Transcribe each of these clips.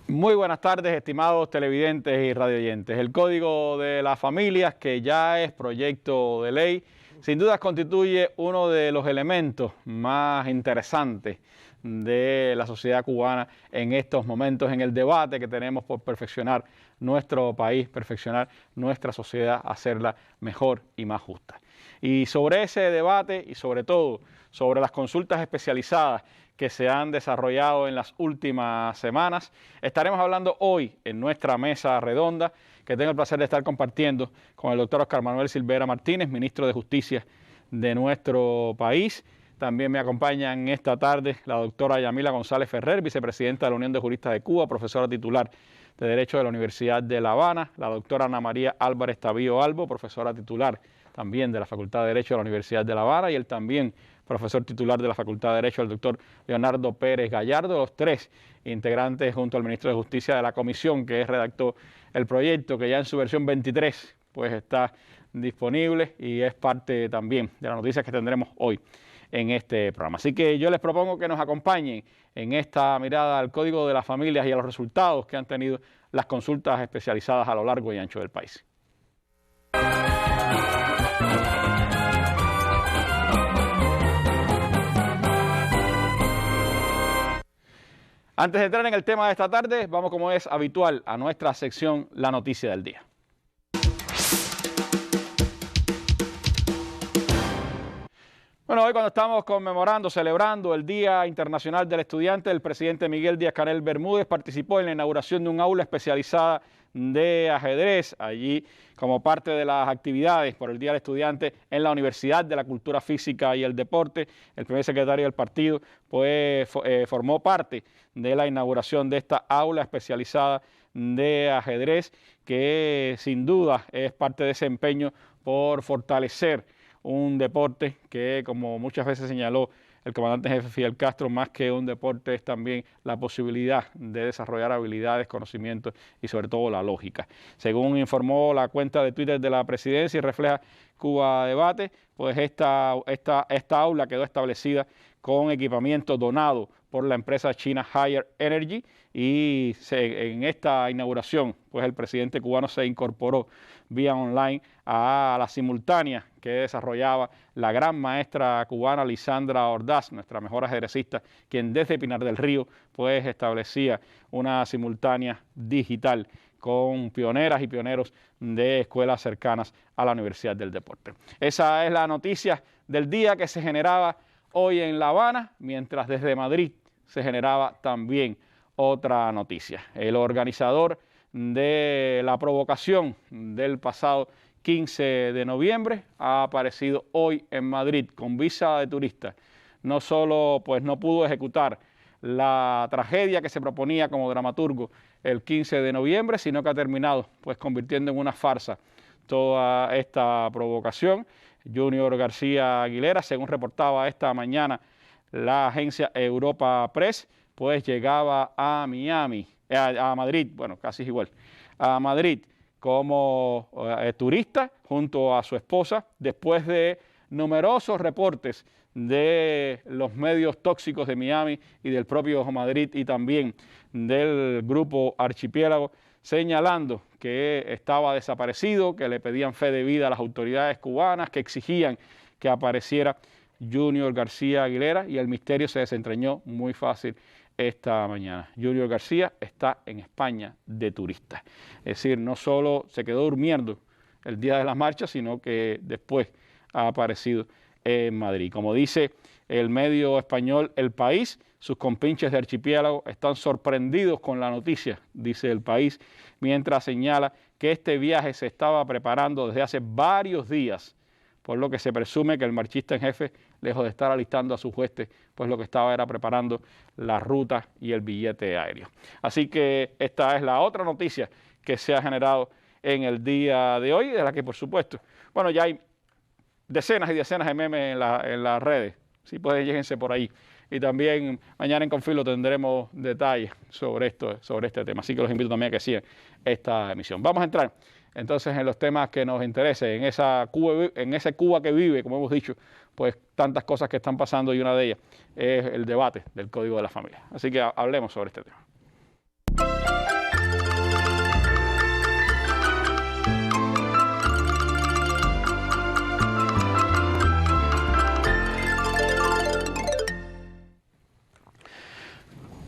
Muy buenas tardes, estimados televidentes y radioyentes. El Código de las Familias, que ya es proyecto de ley, sin duda constituye uno de los elementos más interesantes de la sociedad cubana en estos momentos, en el debate que tenemos por perfeccionar nuestro país, perfeccionar nuestra sociedad, hacerla mejor y más justa. Y sobre ese debate y sobre todo sobre las consultas especializadas que se han desarrollado en las últimas semanas, estaremos hablando hoy en nuestra mesa redonda, que tengo el placer de estar compartiendo con el doctor Oscar Manuel Silvera Martínez, ministro de Justicia de nuestro país. También me acompañan esta tarde la doctora Yamila González Ferrer, vicepresidenta de la Unión de Juristas de Cuba, profesora titular de Derecho de la Universidad de La Habana, la doctora Ana María Álvarez Tavío Albo, profesora titular también de la Facultad de Derecho de la Universidad de La Habana, y el también profesor titular de la Facultad de Derecho, el doctor Leonardo Pérez Gallardo, los tres integrantes junto al ministro de Justicia de la comisión que redactó el proyecto, que ya en su versión 23 pues está disponible y es parte también de las noticias que tendremos hoy en este programa. Así que yo les propongo que nos acompañen en esta mirada al Código de las Familias y a los resultados que han tenido las consultas especializadas a lo largo y ancho del país. Antes de entrar en el tema de esta tarde, vamos como es habitual a nuestra sección La Noticia del Día. Bueno, hoy cuando estamos conmemorando, celebrando el Día Internacional del Estudiante, el presidente Miguel Díaz-Canel Bermúdez participó en la inauguración de un aula especializada de ajedrez, allí como parte de las actividades por el Día del Estudiante en la Universidad de la Cultura Física y el Deporte. El primer secretario del partido pues, formó parte de la inauguración de esta aula especializada de ajedrez, que sin duda es parte de ese empeño por fortalecer un deporte que, como muchas veces señaló el comandante jefe Fidel Castro, más que un deporte es también la posibilidad de desarrollar habilidades, conocimientos y sobre todo la lógica. Según informó la cuenta de Twitter de la presidencia y refleja Cuba Debate, pues esta aula quedó establecida con equipamiento donado por la empresa china Haier Energy, y en esta inauguración pues el presidente cubano se incorporó vía online a la simultánea que desarrollaba la gran maestra cubana Lisandra Ordaz, nuestra mejor ajedrecista, quien desde Pinar del Río pues establecía una simultánea digital con pioneras y pioneros de escuelas cercanas a la Universidad del Deporte. Esa es la noticia del día que se generaba hoy en La Habana, mientras desde Madrid se generaba también otra noticia. El organizador de la provocación del pasado 15 de noviembre ha aparecido hoy en Madrid con visa de turista. No solo pues no pudo ejecutar la tragedia que se proponía como dramaturgo el 15 de noviembre, sino que ha terminado pues convirtiendo en una farsa toda esta provocación. Junior García Aguilera, según reportaba esta mañana la agencia Europa Press, pues llegaba a Madrid, bueno, casi igual, a Madrid como turista junto a su esposa, después de numerosos reportes de los medios tóxicos de Miami y del propio Madrid y también del grupo Archipiélago, señalando que estaba desaparecido, que le pedían fe de vida a las autoridades cubanas, que exigían que apareciera Junior García Aguilera, y el misterio se desentrañó muy fácil esta mañana. Junior García está en España de turista. Es decir, no solo se quedó durmiendo el día de las marchas, sino que después ha aparecido en Madrid. Como dice el medio español El País, sus compinches de Archipiélago están sorprendidos con la noticia, dice El País, mientras señala que este viaje se estaba preparando desde hace varios días, por lo que se presume que el marchista en jefe, lejos de estar alistando a sus huestes, pues lo que estaba era preparando la ruta y el billete aéreo. Así que esta es la otra noticia que se ha generado en el día de hoy, de la que por supuesto, bueno, ya hay decenas y decenas de memes en las redes, si pueden, lléguense por ahí. Y también mañana en Confilo tendremos detalles sobre este tema, así que los invito también a que sigan esta emisión. Vamos a entrar entonces en los temas que nos interesen, en ese Cuba que vive, como hemos dicho, pues tantas cosas que están pasando, y una de ellas es el debate del Código de la Familia. Así que hablemos sobre este tema.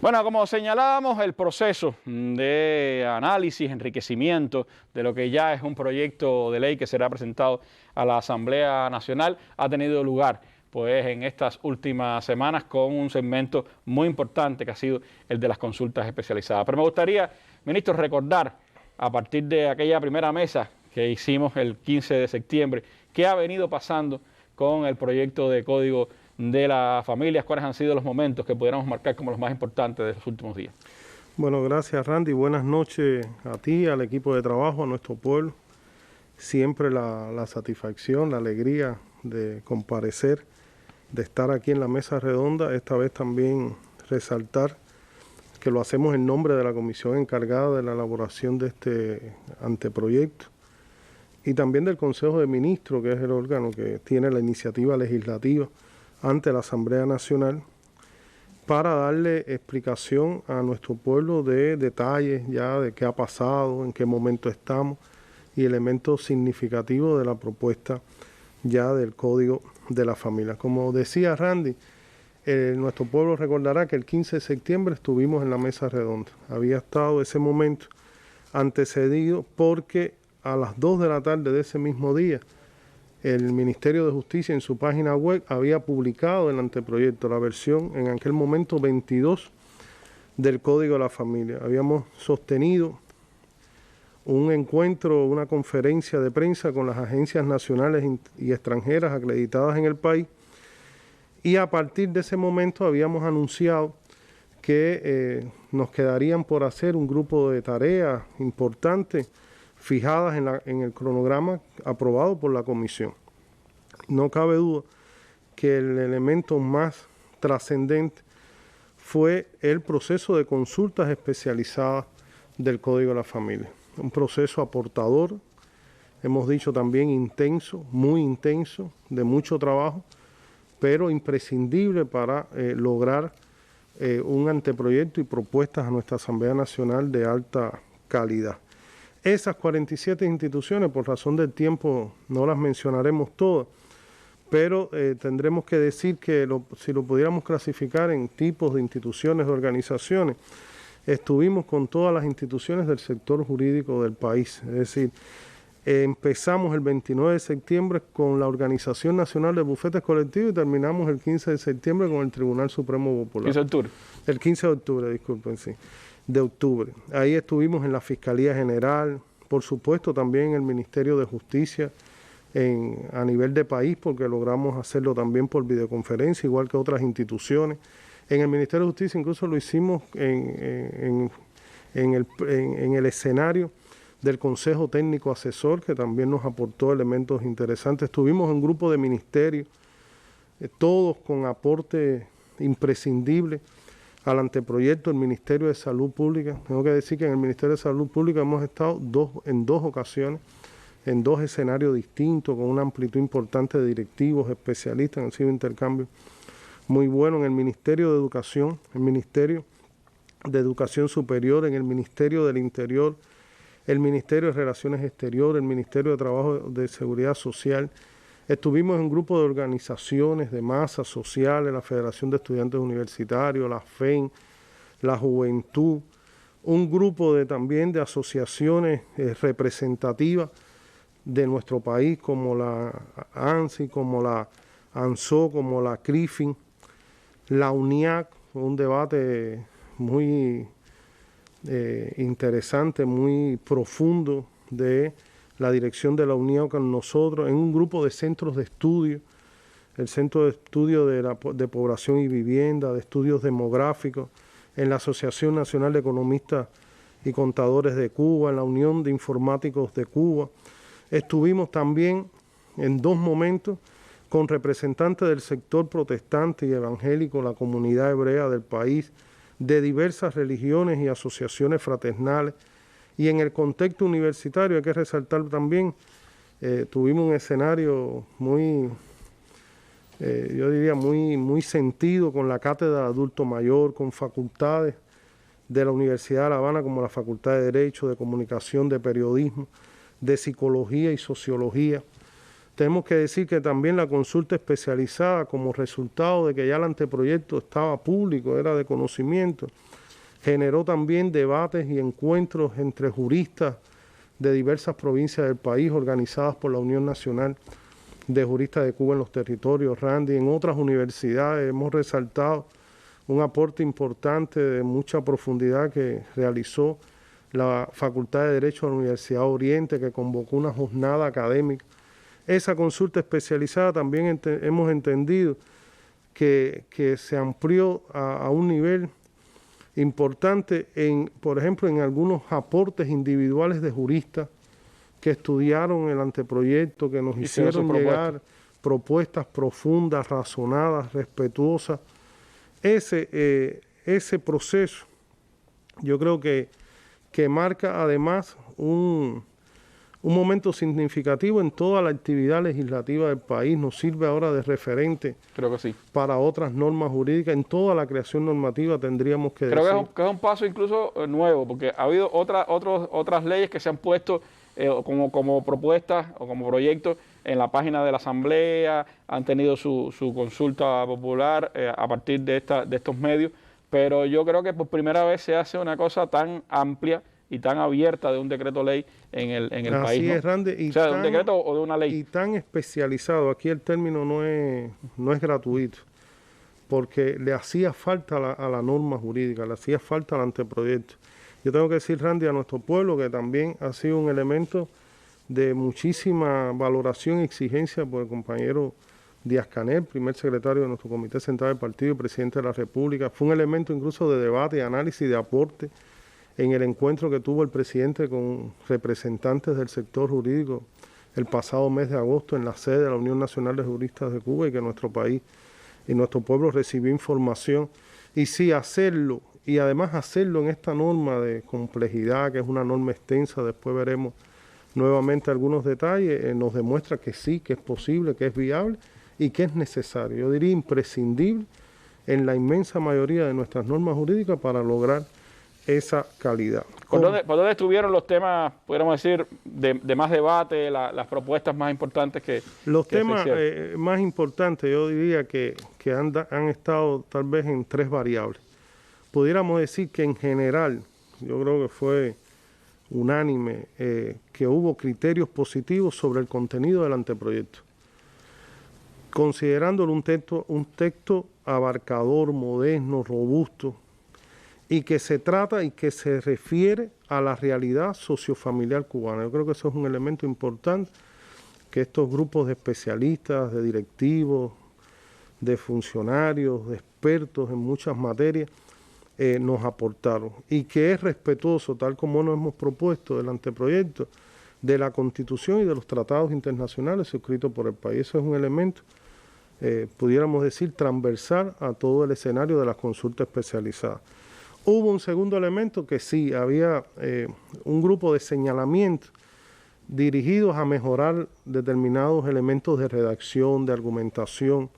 Bueno, como señalábamos, el proceso de análisis, enriquecimiento de lo que ya es un proyecto de ley que será presentado a la Asamblea Nacional ha tenido lugar pues en estas últimas semanas con un segmento muy importante que ha sido el de las consultas especializadas. Pero me gustaría, ministro, recordar a partir de aquella primera mesa que hicimos el 15 de septiembre, qué ha venido pasando con el proyecto de Código de las Familias, cuáles han sido los momentos que pudiéramos marcar como los más importantes de los últimos días. Bueno, gracias Randy, buenas noches a ti, al equipo de trabajo, a nuestro pueblo. Siempre la satisfacción, la alegría de comparecer, de estar aquí en la mesa redonda, esta vez también resaltar que lo hacemos en nombre de la comisión encargada de la elaboración de este anteproyecto y también del Consejo de Ministros, que es el órgano que tiene la iniciativa legislativa ante la Asamblea Nacional, para darle explicación a nuestro pueblo de detalles ya de qué ha pasado, en qué momento estamos y elementos significativos de la propuesta ya del Código de la Familia. Como decía Randy, nuestro pueblo recordará que el 15 de septiembre estuvimos en la mesa redonda. Había estado ese momento antecedido porque a las 2 de la tarde de ese mismo día el Ministerio de Justicia en su página web había publicado el anteproyecto, la versión en aquel momento 22 del Código de la Familia. Habíamos sostenido un encuentro, una conferencia de prensa con las agencias nacionales y extranjeras acreditadas en el país y a partir de ese momento habíamos anunciado que nos quedarían por hacer un grupo de tareas importantes fijadas en el cronograma aprobado por la comisión. No cabe duda que el elemento más trascendente fue el proceso de consultas especializadas del Código de la Familia. Un proceso aportador, hemos dicho también intenso, muy intenso, de mucho trabajo, pero imprescindible para lograr un anteproyecto y propuestas a nuestra Asamblea Nacional de alta calidad. Esas 47 instituciones, por razón del tiempo, no las mencionaremos todas, pero tendremos que decir que si lo pudiéramos clasificar en tipos de instituciones, de organizaciones, estuvimos con todas las instituciones del sector jurídico del país. Es decir, empezamos el 29 de septiembre con la Organización Nacional de Bufetes Colectivos y terminamos el 15 de septiembre con el Tribunal Supremo Popular. 15 de octubre. El 15 de octubre, disculpen, sí. De octubre. Ahí estuvimos en la Fiscalía General, por supuesto también en el Ministerio de Justicia a nivel de país, porque logramos hacerlo también por videoconferencia, igual que otras instituciones. En el Ministerio de Justicia incluso lo hicimos en el escenario del Consejo Técnico Asesor, que también nos aportó elementos interesantes. Estuvimos en un grupo de ministerios, todos con aporte imprescindible al anteproyecto del Ministerio de Salud Pública. Tengo que decir que en el Ministerio de Salud Pública hemos estado en dos ocasiones, en dos escenarios distintos, con una amplitud importante de directivos, especialistas, han sido intercambios muy buenos. En el Ministerio de Educación, el Ministerio de Educación Superior, en el Ministerio del Interior, el Ministerio de Relaciones Exteriores, el Ministerio de Trabajo de Seguridad Social. Estuvimos en un grupo de organizaciones de masas sociales, la Federación de Estudiantes Universitarios, la FEN, la Juventud, un grupo también de asociaciones representativas de nuestro país, como la ANSI, como la ANSO, como la CRIFIN, la UNIAC, un debate muy interesante, muy profundo de la dirección de la UNIAC con nosotros, en un grupo de centros de estudio, el Centro de Estudio de Población y Vivienda, de Estudios Demográficos, en la Asociación Nacional de Economistas y Contadores de Cuba, en la Unión de Informáticos de Cuba. Estuvimos también en dos momentos con representantes del sector protestante y evangélico, la comunidad hebrea del país, de diversas religiones y asociaciones fraternales. Y en el contexto universitario hay que resaltar también, tuvimos un escenario muy, yo diría, muy sentido con la cátedra de adulto mayor, con facultades de la Universidad de La Habana como la Facultad de Derecho, de Comunicación, de Periodismo, de Psicología y Sociología, Tenemos que decir que también la consulta especializada, como resultado de que ya el anteproyecto estaba público, era de conocimiento, generó también debates y encuentros entre juristas de diversas provincias del país, organizadas por la Unión Nacional de Juristas de Cuba en los Territorios, Randy. En otras universidades hemos resaltado un aporte importante de mucha profundidad que realizó la Facultad de Derecho de la Universidad de Oriente, que convocó una jornada académica. Esa consulta especializada también hemos entendido que se amplió a un nivel importante, por ejemplo, en algunos aportes individuales de juristas que estudiaron el anteproyecto, que nos hicieron llegar propuestas profundas, razonadas, respetuosas. Ese proceso yo creo que marca además un momento significativo en toda la actividad legislativa del país. Nos sirve ahora de referente, creo que sí, para otras normas jurídicas. En toda la creación normativa tendríamos que decir. Creo que es un paso incluso nuevo, porque ha habido otras leyes que se han puesto como propuestas o como proyectos en la página de la Asamblea, han tenido su consulta popular a partir de estos medios, pero yo creo que por primera vez se hace una cosa tan amplia y tan abierta de un decreto ley en el país, Así ¿no? es, Randy, y o sea, de un decreto o de una ley. Y tan especializado. Aquí el término no es gratuito, porque le hacía falta a la norma jurídica, le hacía falta al anteproyecto. Yo tengo que decir, Randy, a nuestro pueblo, que también ha sido un elemento de muchísima valoración y exigencia por el compañero Díaz-Canel, primer secretario de nuestro Comité Central del Partido y presidente de la República. Fue un elemento incluso de debate, de análisis, de aporte en el encuentro que tuvo el presidente con representantes del sector jurídico el pasado mes de agosto en la sede de la Unión Nacional de Juristas de Cuba, y que nuestro país y nuestro pueblo recibió información. Y sí, hacerlo, y además hacerlo en esta norma de complejidad, que es una norma extensa, después veremos nuevamente algunos detalles, nos demuestra que sí, que es posible, que es viable y que es necesario, yo diría imprescindible en la inmensa mayoría de nuestras normas jurídicas para lograr esa calidad. ¿Por dónde estuvieron los temas, pudiéramos decir, de más debate, las propuestas más importantes que los temas más importantes, yo diría que han estado tal vez en tres variables. Pudiéramos decir que en general, yo creo que fue unánime, que hubo criterios positivos sobre el contenido del anteproyecto, considerándolo un texto abarcador, moderno, robusto, y que se trata y que se refiere a la realidad sociofamiliar cubana. Yo creo que eso es un elemento importante, que estos grupos de especialistas, de directivos, de funcionarios, de expertos en muchas materias, nos aportaron, y que es respetuoso, tal como nos hemos propuesto, del anteproyecto, de la Constitución y de los tratados internacionales suscritos por el país. Eso es un elemento, pudiéramos decir, transversal a todo el escenario de las consultas especializadas. Hubo un segundo elemento que sí, había un grupo de señalamientos dirigidos a mejorar determinados elementos de redacción, de argumentación.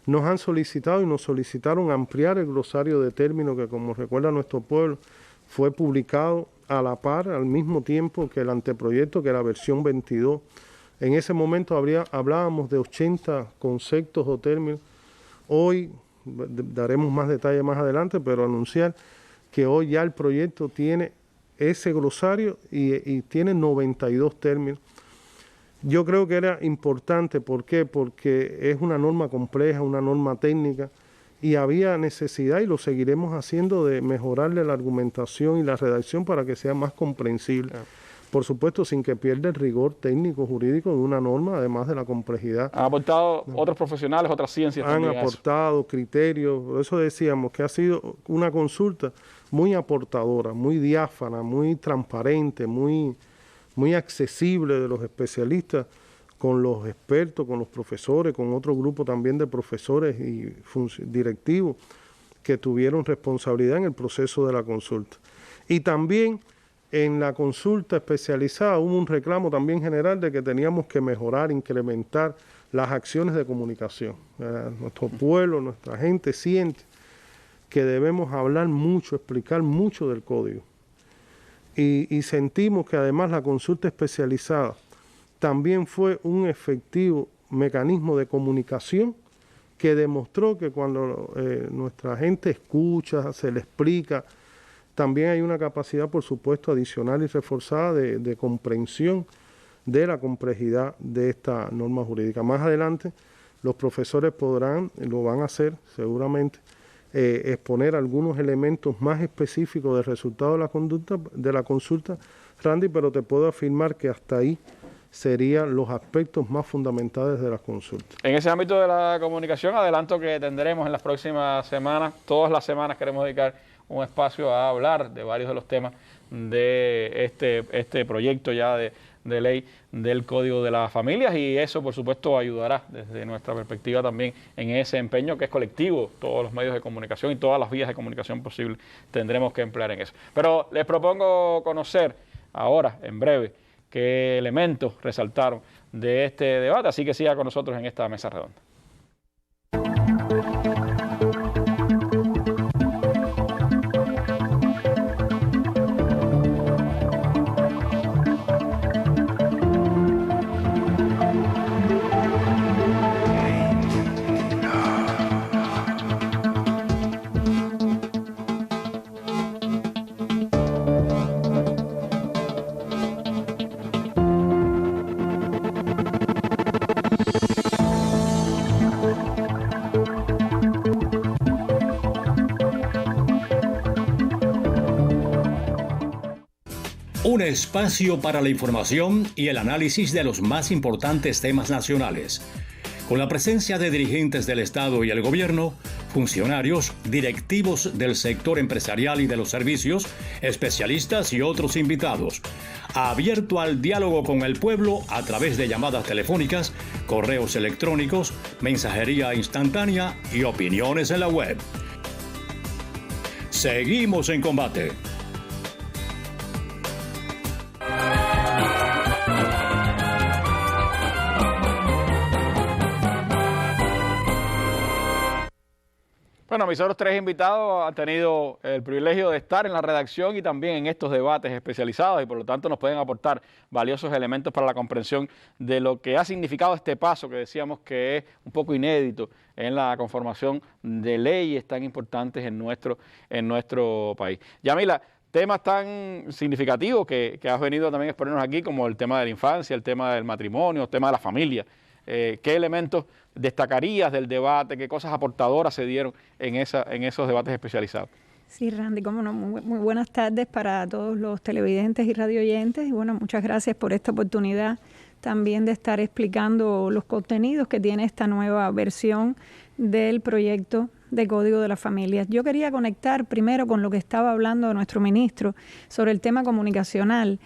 Nos han solicitado y nos solicitaron ampliar el glosario de términos que, como recuerda nuestro pueblo, fue publicado a la par, al mismo tiempo que el anteproyecto, que era versión 22. En ese momento hablábamos de 80 conceptos o términos. Hoy daremos más detalles más adelante, pero anunciar que hoy ya el proyecto tiene ese glosario y tiene 92 términos. Yo creo que era importante, ¿por qué? Porque es una norma compleja, una norma técnica, y había necesidad, y lo seguiremos haciendo, de mejorarle la argumentación y la redacción para que sea más comprensible. Por supuesto, sin que pierda el rigor técnico, jurídico de una norma, además de la complejidad. Han aportado otros profesionales, otras ciencias Han también aportado criterios, por eso decíamos que ha sido una consulta muy aportadora, muy diáfana, muy transparente, muy accesible de los especialistas, con los expertos, con los profesores, con otro grupo también de profesores y directivos que tuvieron responsabilidad en el proceso de la consulta. Y también en la consulta especializada hubo un reclamo también general de que teníamos que mejorar, incrementar las acciones de comunicación. Nuestro pueblo, nuestra gente siente que debemos hablar mucho, explicar mucho del código. Y sentimos que además la consulta especializada, también fue un efectivo mecanismo de comunicación que demostró que cuando nuestra gente escucha, se le explica, también hay una capacidad, por supuesto, adicional y reforzada de comprensión de la complejidad de esta norma jurídica. Más adelante, los profesores lo van a hacer seguramente, exponer algunos elementos más específicos del resultado de la consulta, Randy, pero te puedo afirmar que hasta ahí serían los aspectos más fundamentales de las consultas. En ese ámbito de la comunicación, adelanto que tendremos en las próximas semanas, todas las semanas queremos dedicar un espacio a hablar de varios de los temas de este proyecto ya de ley del Código de las Familias, y eso por supuesto ayudará desde nuestra perspectiva también en ese empeño que es colectivo. Todos los medios de comunicación y todas las vías de comunicación posibles tendremos que emplear en eso. Pero les propongo conocer ahora, en breve, qué elementos resaltaron de este debate, así que siga con nosotros en esta mesa redonda. Un espacio para la información y el análisis de los más importantes temas nacionales, con la presencia de dirigentes del Estado y el gobierno, funcionarios, directivos del sector empresarial y de los servicios, especialistas y otros invitados. Abierto al diálogo con el pueblo a través de llamadas telefónicas, correos electrónicos, mensajería instantánea y opiniones en la web. Seguimos en combate. Bueno, mis otros tres invitados han tenido el privilegio de estar en la redacción y también en estos debates especializados, y por lo tanto nos pueden aportar valiosos elementos para la comprensión de lo que ha significado este paso, que decíamos que es un poco inédito en la conformación de leyes tan importantes en nuestro país. Yamila, temas tan significativos que has venido también a exponernos aquí, como el tema de la infancia, el tema del matrimonio, el tema de la familia. ¿Qué elementos destacarías del debate? ¿Qué cosas aportadoras se dieron en esos debates especializados? Sí, Randy, cómo no, muy buenas tardes para todos los televidentes y radioyentes. Y bueno, muchas gracias por esta oportunidad también de estar explicando los contenidos que tiene esta nueva versión del proyecto de Código de las Familias. Yo quería conectar primero con lo que estaba hablando nuestro ministro sobre el tema comunicacional.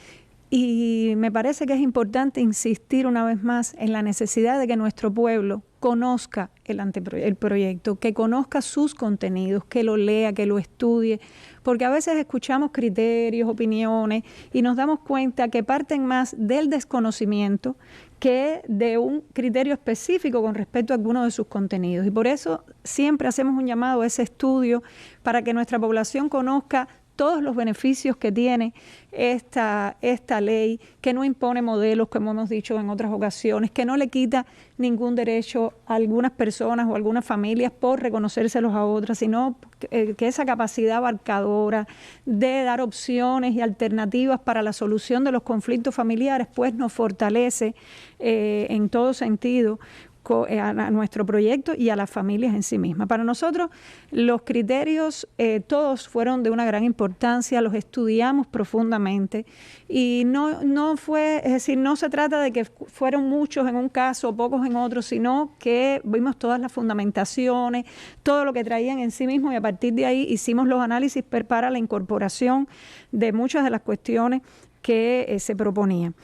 Y me parece que es importante insistir una vez más en la necesidad de que nuestro pueblo conozca el proyecto, que conozca sus contenidos, que lo lea, que lo estudie, porque a veces escuchamos criterios, opiniones y nos damos cuenta que parten más del desconocimiento que de un criterio específico con respecto a alguno de sus contenidos. Y por eso siempre hacemos un llamado a ese estudio para que nuestra población conozca todos los beneficios que tiene esta ley, que no impone modelos, como hemos dicho en otras ocasiones, que no le quita ningún derecho a algunas personas o a algunas familias por reconocérselos a otras, sino que esa capacidad abarcadora de dar opciones y alternativas para la solución de los conflictos familiares, pues nos fortalece en todo sentido a nuestro proyecto y a las familias en sí mismas. Para nosotros los criterios todos fueron de una gran importancia, los estudiamos profundamente y no fue, es decir, no se trata de que fueron muchos en un caso, pocos en otro, sino que vimos todas las fundamentaciones, todo lo que traían en sí mismos y a partir de ahí hicimos los análisis para la incorporación de muchas de las cuestiones que se proponían.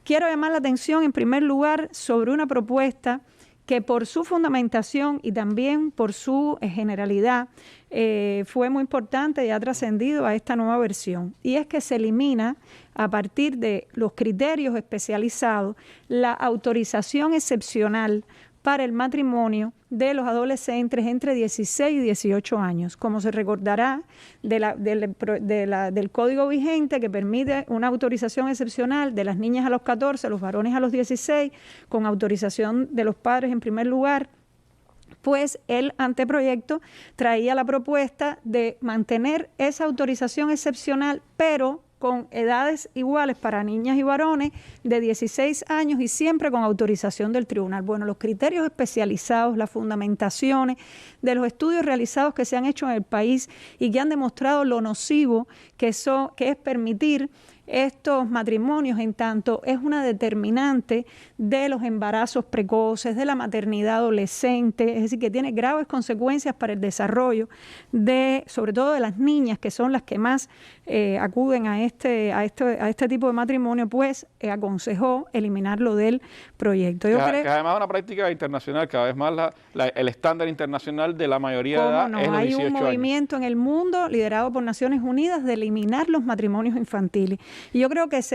Quiero llamar la atención en primer lugar sobre una propuesta que por su fundamentación y también por su generalidad fue muy importante y ha trascendido a esta nueva versión. Y es que se elimina a partir de los criterios especializados la autorización excepcional para el matrimonio de los adolescentes entre 16 y 18 años. Como se recordará del código vigente que permite una autorización excepcional de las niñas a los 14, los varones a los 16, con autorización de los padres en primer lugar, pues el anteproyecto traía la propuesta de mantener esa autorización excepcional, pero con edades iguales para niñas y varones de 16 años y siempre con autorización del tribunal. Bueno, los criterios especializados, las fundamentaciones de los estudios realizados que se han hecho en el país y que han demostrado lo nocivo que es permitir estos matrimonios, en tanto es una determinante de los embarazos precoces, de la maternidad adolescente, es decir, que tiene graves consecuencias para el desarrollo sobre todo de las niñas, que son las que más acuden a este tipo de matrimonio, pues aconsejó eliminarlo del proyecto. Que además es una práctica internacional, cada vez más el estándar internacional de la mayoría de edad es los 18 años. Hay un movimiento en el mundo liderado por Naciones Unidas de eliminar los matrimonios infantiles. Y yo creo es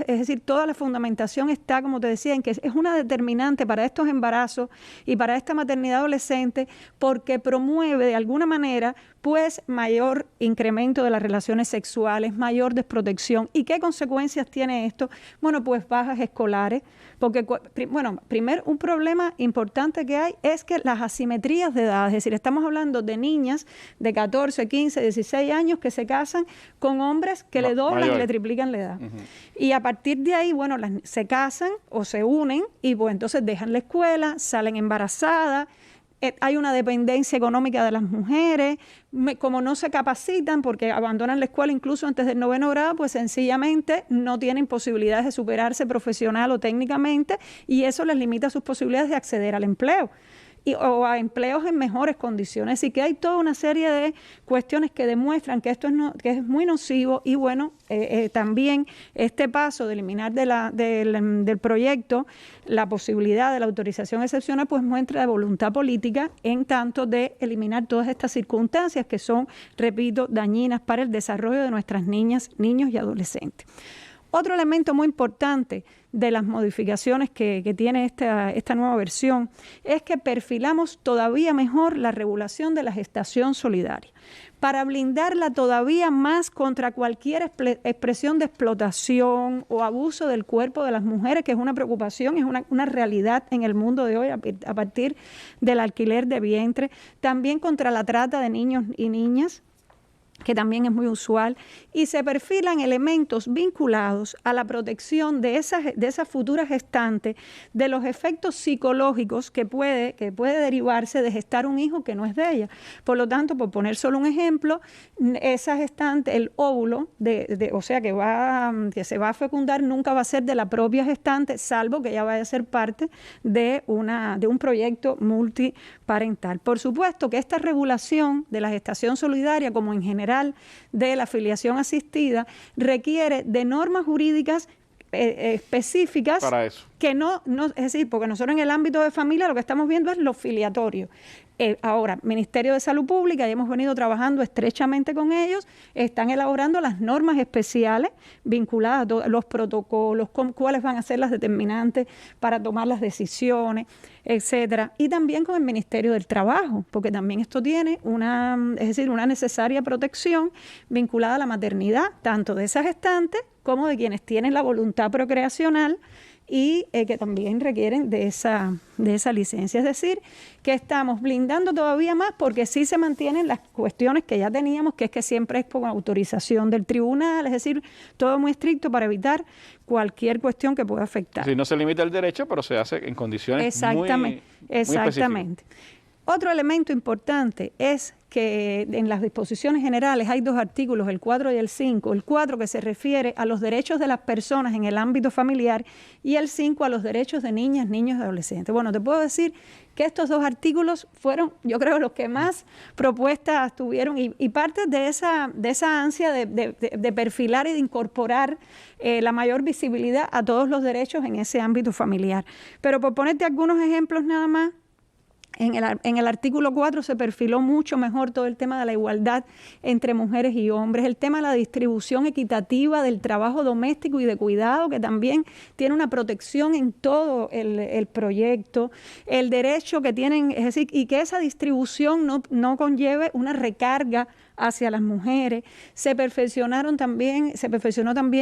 decir, toda la fundamentación está, como te decía, en que es una determinante para estos embarazos y para esta maternidad adolescente, porque promueve de alguna manera pues mayor incremento de las relaciones sexuales, mayor desprotección. ¿Y qué consecuencias tiene esto? Bueno, pues bajas escolares, porque, bueno, primero un problema importante que hay es que las asimetrías de edad, es decir, estamos hablando de niñas de 14, 15, 16 años que se casan con hombres que le doblan y le triplican la edad. Y a partir de ahí, bueno, se casan o se unen y pues entonces dejan la escuela, salen embarazadas, hay una dependencia económica de las mujeres, como no se capacitan porque abandonan la escuela incluso antes del 9º grado, pues sencillamente no tienen posibilidades de superarse profesional o técnicamente y eso les limita sus posibilidades de acceder al empleo. O a empleos en mejores condiciones. Así que hay toda una serie de cuestiones que demuestran que esto es muy nocivo y bueno, también este paso de eliminar del proyecto la posibilidad de la autorización excepcional pues muestra de voluntad política en tanto de eliminar todas estas circunstancias que son, repito, dañinas para el desarrollo de nuestras niñas, niños y adolescentes. Otro elemento muy importante de las modificaciones que tiene esta nueva versión es que perfilamos todavía mejor la regulación de la gestación solidaria para blindarla todavía más contra cualquier expresión de explotación o abuso del cuerpo de las mujeres, que es una preocupación, es una realidad en el mundo de hoy a partir del alquiler de vientre, también contra la trata de niños y niñas, que también es muy usual, y se perfilan elementos vinculados a la protección de esas futuras gestantes, de los efectos psicológicos que puede derivarse de gestar un hijo que no es de ella. Por lo tanto, por poner solo un ejemplo, esa gestante, el óvulo, o sea que se va a fecundar, nunca va a ser de la propia gestante, salvo que ella vaya a ser parte de un proyecto multiparental. Por supuesto que esta regulación de la gestación solidaria, como en general de la filiación asistida, requiere de normas jurídicas específicas para eso. Que no, es decir, porque nosotros en el ámbito de familia lo que estamos viendo es lo filiatorio. Ahora, Ministerio de Salud Pública, ya hemos venido trabajando estrechamente con ellos, están elaborando las normas especiales vinculadas a todos los protocolos, cuáles van a ser las determinantes para tomar las decisiones, etcétera. Y también con el Ministerio del Trabajo, porque también esto tiene una necesaria protección vinculada a la maternidad, tanto de esa gestante como de quienes tienen la voluntad procreacional y que también requieren de esa licencia. Es decir, que estamos blindando todavía más porque sí se mantienen las cuestiones que ya teníamos, que es que siempre es con autorización del tribunal, es decir, todo muy estricto para evitar cualquier cuestión que pueda afectar. Si no se limita el derecho, pero se hace en condiciones muy específicas. Otro elemento importante es que en las disposiciones generales hay dos artículos, el 4 y el 5. El 4 que se refiere a los derechos de las personas en el ámbito familiar y el 5 a los derechos de niñas, niños y adolescentes. Bueno, te puedo decir que estos dos artículos fueron, yo creo, los que más propuestas tuvieron y parte de esa ansia de perfilar y de incorporar la mayor visibilidad a todos los derechos en ese ámbito familiar. Pero por ponerte algunos ejemplos nada más, En el artículo 4 se perfiló mucho mejor todo el tema de la igualdad entre mujeres y hombres, el tema de la distribución equitativa del trabajo doméstico y de cuidado, que también tiene una protección en todo el proyecto, el derecho que tienen, es decir, y que esa distribución no conlleve una recarga hacia las mujeres. Se perfeccionó también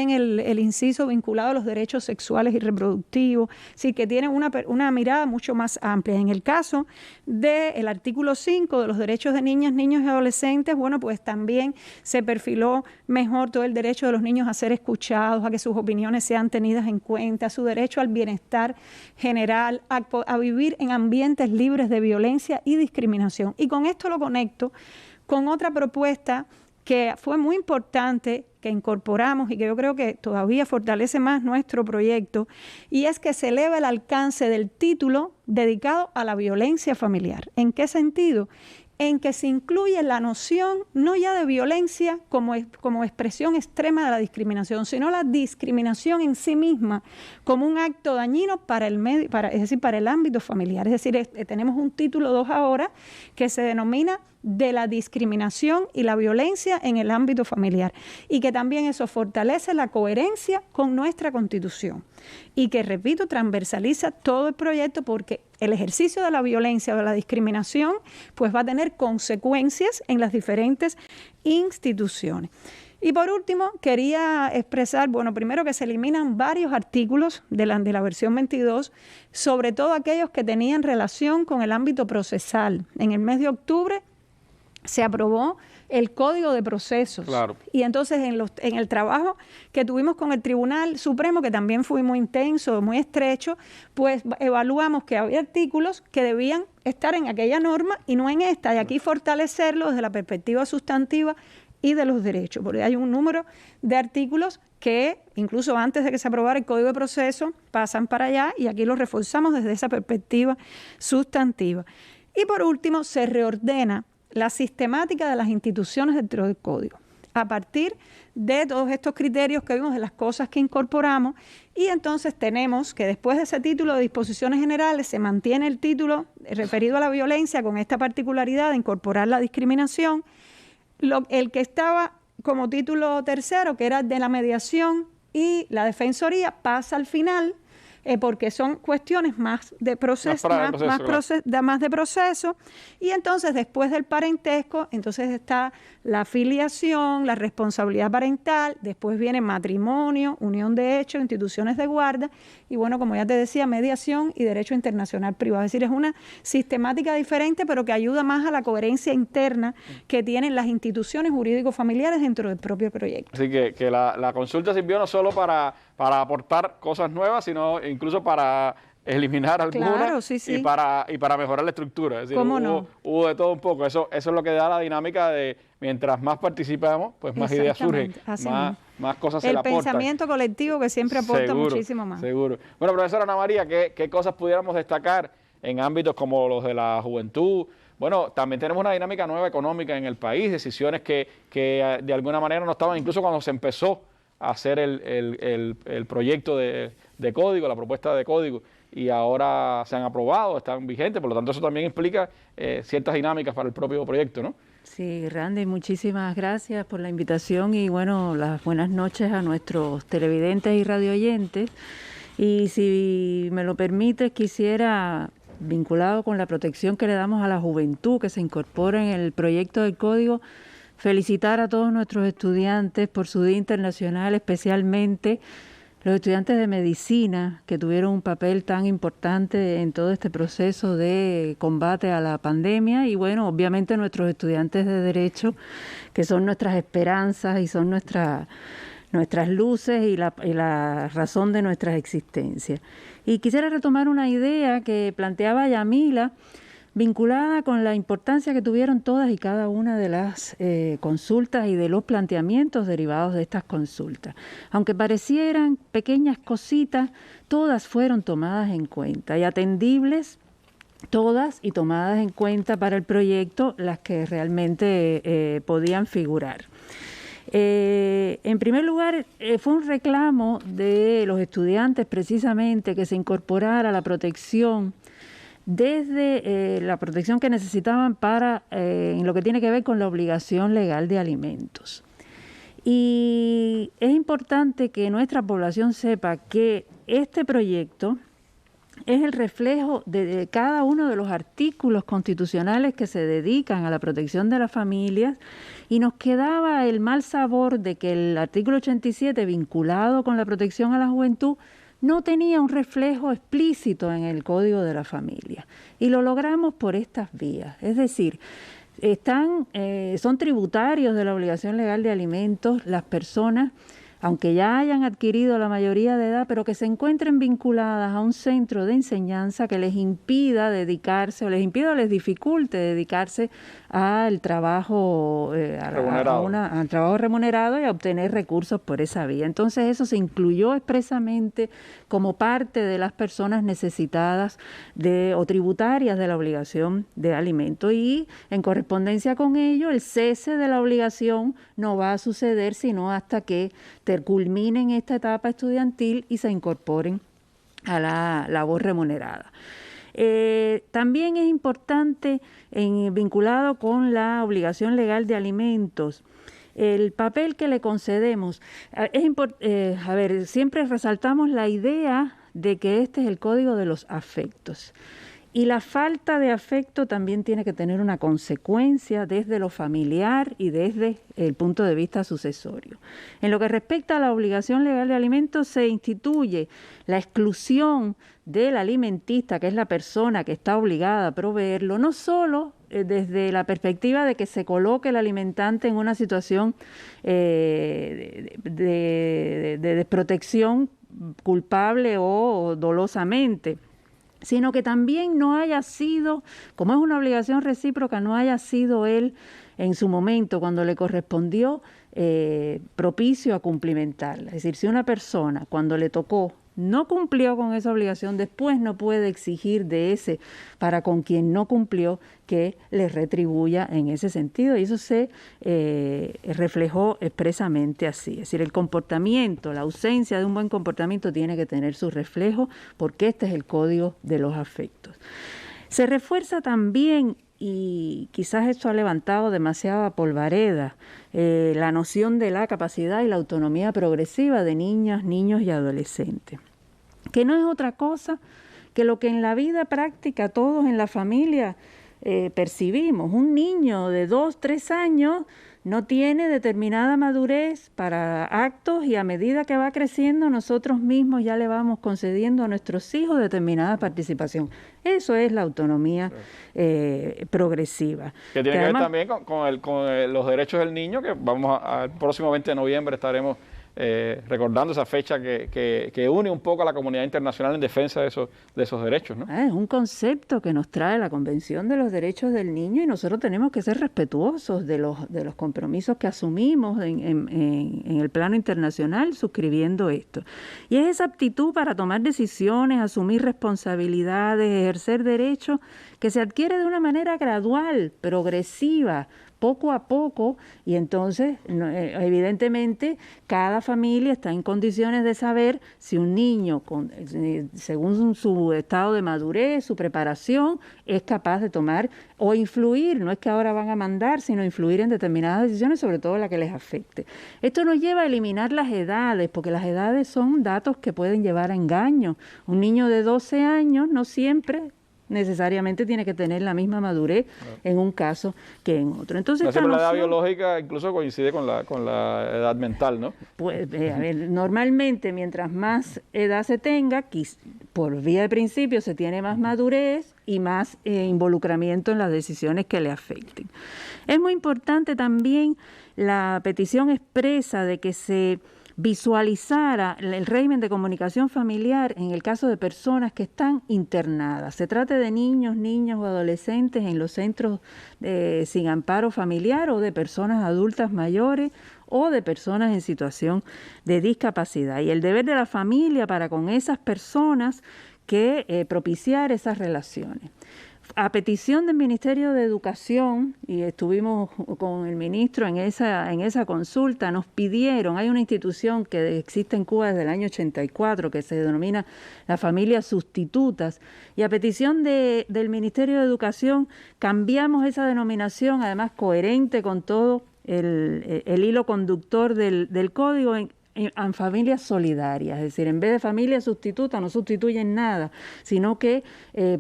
el inciso vinculado a los derechos sexuales y reproductivos, sí, que tienen una mirada mucho más amplia. En el caso del artículo 5 de los derechos de niñas, niños y adolescentes, bueno, pues también se perfiló mejor todo el derecho de los niños a ser escuchados, a que sus opiniones sean tenidas en cuenta, su derecho al bienestar general, a vivir en ambientes libres de violencia y discriminación. Y con esto lo conecto con otra propuesta que fue muy importante, que incorporamos y que yo creo que todavía fortalece más nuestro proyecto, y es que se eleva el alcance del título dedicado a la violencia familiar. ¿En qué sentido? En que se incluye la noción no ya de violencia como expresión extrema de la discriminación, sino la discriminación en sí misma como un acto dañino para el medio, es decir, para el ámbito familiar. Es decir, tenemos un título 2 ahora que se denomina de la discriminación y la violencia en el ámbito familiar, y que también eso fortalece la coherencia con nuestra Constitución y que, repito, transversaliza todo el proyecto, porque el ejercicio de la violencia o de la discriminación pues va a tener consecuencias en las diferentes instituciones. Y por último, quería expresar, bueno, primero que se eliminan varios artículos de la versión 22, sobre todo aquellos que tenían relación con el ámbito procesal. En el mes de octubre se aprobó el Código de Procesos. Claro. Y entonces en el trabajo que tuvimos con el Tribunal Supremo, que también fue muy intenso, muy estrecho, pues evaluamos que había artículos que debían estar en aquella norma y no en esta, y aquí fortalecerlo desde la perspectiva sustantiva y de los derechos, porque hay un número de artículos que incluso antes de que se aprobara el Código de Proceso pasan para allá, y aquí los reforzamos desde esa perspectiva sustantiva. Y por último, se reordena la sistemática de las instituciones dentro del Código, a partir de todos estos criterios que vimos, de las cosas que incorporamos, y entonces tenemos que después de ese título de disposiciones generales se mantiene el título referido a la violencia con esta particularidad de incorporar la discriminación, el que estaba como título tercero, que era de la mediación y la defensoría, pasa al final, porque son cuestiones más de proceso, más de proceso, y entonces después del parentesco, entonces está la filiación, la responsabilidad parental, después viene matrimonio, unión de hecho, instituciones de guarda, y bueno, como ya te decía, mediación y derecho internacional privado. Es decir, es una sistemática diferente, pero que ayuda más a la coherencia interna que tienen las instituciones jurídico-familiares dentro del propio proyecto. Así que la consulta sirvió no solo para aportar cosas nuevas, sino incluso para eliminar algunas. Claro, sí, sí. Y para mejorar la estructura. Es decir, hubo de todo un poco. Eso es lo que da la dinámica de mientras más participamos, pues más ideas surgen, más cosas se le aportan. El pensamiento colectivo que siempre aporta muchísimo más. Seguro. Bueno, profesora Ana María, ¿qué cosas pudiéramos destacar en ámbitos como los de la juventud? Bueno, también tenemos una dinámica nueva económica en el país, decisiones que de alguna manera no estaban, incluso cuando se empezó a hacer el proyecto de código, la propuesta de código, y ahora se han aprobado, están vigentes, por lo tanto eso también implica ciertas dinámicas para el propio proyecto, ¿no? Sí, Randy, muchísimas gracias por la invitación y bueno, las buenas noches a nuestros televidentes y radioyentes. Y si me lo permites, quisiera, vinculado con la protección que le damos a la juventud que se incorpora en el proyecto del código, felicitar a todos nuestros estudiantes por su Día Internacional, especialmente los estudiantes de medicina que tuvieron un papel tan importante en todo este proceso de combate a la pandemia, y bueno, obviamente nuestros estudiantes de Derecho, que son nuestras esperanzas y son nuestras luces y la razón de nuestras existencias. Y quisiera retomar una idea que planteaba Yamila, vinculada con la importancia que tuvieron todas y cada una de las consultas y de los planteamientos derivados de estas consultas. Aunque parecieran pequeñas cositas, todas fueron tomadas en cuenta y atendibles, todas y tomadas en cuenta para el proyecto, las que realmente podían figurar. En primer lugar, fue un reclamo de los estudiantes precisamente que se incorporara la protección desde la protección que necesitaban para en lo que tiene que ver con la obligación legal de alimentos. Y es importante que nuestra población sepa que este proyecto es el reflejo de cada uno de los artículos constitucionales que se dedican a la protección de las familias, y nos quedaba el mal sabor de que el artículo 87, vinculado con la protección a la juventud, no tenía un reflejo explícito en el Código de la Familia. Y lo logramos por estas vías. Es decir, son tributarios de la obligación legal de alimentos las personas, aunque ya hayan adquirido la mayoría de edad, pero que se encuentren vinculadas a un centro de enseñanza que les impida dedicarse, o les dificulte dedicarse al trabajo al trabajo remunerado y a obtener recursos por esa vía. Entonces eso se incluyó expresamente como parte de las personas necesitadas o tributarias de la obligación de alimento, y en correspondencia con ello el cese de la obligación no va a suceder sino hasta que culminen esta etapa estudiantil y se incorporen a la labor remunerada. También es importante, vinculado con la obligación legal de alimentos, el papel que le concedemos. Siempre resaltamos la idea de que este es el código de los afectos. Y la falta de afecto también tiene que tener una consecuencia desde lo familiar y desde el punto de vista sucesorio. En lo que respecta a la obligación legal de alimentos, se instituye la exclusión del alimentista, que es la persona que está obligada a proveerlo, no solo desde la perspectiva de que se coloque el alimentante en una situación de desprotección culpable o dolosamente, sino que también no haya sido, como es una obligación recíproca, no haya sido él en su momento, cuando le correspondió, propicio a cumplimentarla. Es decir, si una persona cuando le tocó no cumplió con esa obligación, después no puede exigir de ese para con quien no cumplió que le retribuya en ese sentido, y eso se reflejó expresamente así. Es decir, el comportamiento, la ausencia de un buen comportamiento tiene que tener su reflejo, porque este es el código de los afectos. Se refuerza también, y quizás esto ha levantado demasiada polvareda, la noción de la capacidad y la autonomía progresiva de niñas, niños y adolescentes, que no es otra cosa que lo que en la vida práctica todos en la familia percibimos. Un niño de 2, 3 años no tiene determinada madurez para actos, y a medida que va creciendo nosotros mismos ya le vamos concediendo a nuestros hijos determinada participación. Eso es la autonomía progresiva. Que tiene que ver también con los derechos del niño, que el próximo 20 de noviembre estaremos recordando esa fecha que une un poco a la comunidad internacional en defensa de esos derechos, ¿no? Es un concepto que nos trae la Convención de los Derechos del Niño, y nosotros tenemos que ser respetuosos de los compromisos que asumimos en el plano internacional suscribiendo esto. Y es esa aptitud para tomar decisiones, asumir responsabilidades, ejercer derechos, que se adquiere de una manera gradual, progresiva, poco a poco, y entonces evidentemente cada familia está en condiciones de saber si un niño, según su estado de madurez, su preparación, es capaz de tomar o influir, no es que ahora van a mandar, sino influir en determinadas decisiones, sobre todo la que les afecte. Esto nos lleva a eliminar las edades, porque las edades son datos que pueden llevar a engaño. Un niño de 12 años no siempre necesariamente tiene que tener la misma madurez en un caso que en otro. Entonces, la edad biológica incluso coincide con la edad mental, ¿no? Pues, normalmente mientras más edad se tenga, por vía de principio se tiene más madurez y más involucramiento en las decisiones que le afecten. Es muy importante también la petición expresa de que se visualizara el régimen de comunicación familiar en el caso de personas que están internadas. Se trate de niños o adolescentes en los centros sin amparo familiar, o de personas adultas mayores, o de personas en situación de discapacidad. Y el deber de la familia para con esas personas que propiciar esas relaciones. A petición del Ministerio de Educación, y estuvimos con el ministro en esa consulta, nos pidieron, hay una institución que existe en Cuba desde el año 84 que se denomina las familias sustitutas, y a petición del Ministerio de Educación cambiamos esa denominación, además coherente con todo el hilo conductor del código, en familias solidarias, es decir, en vez de familias sustitutas no sustituyen nada, sino que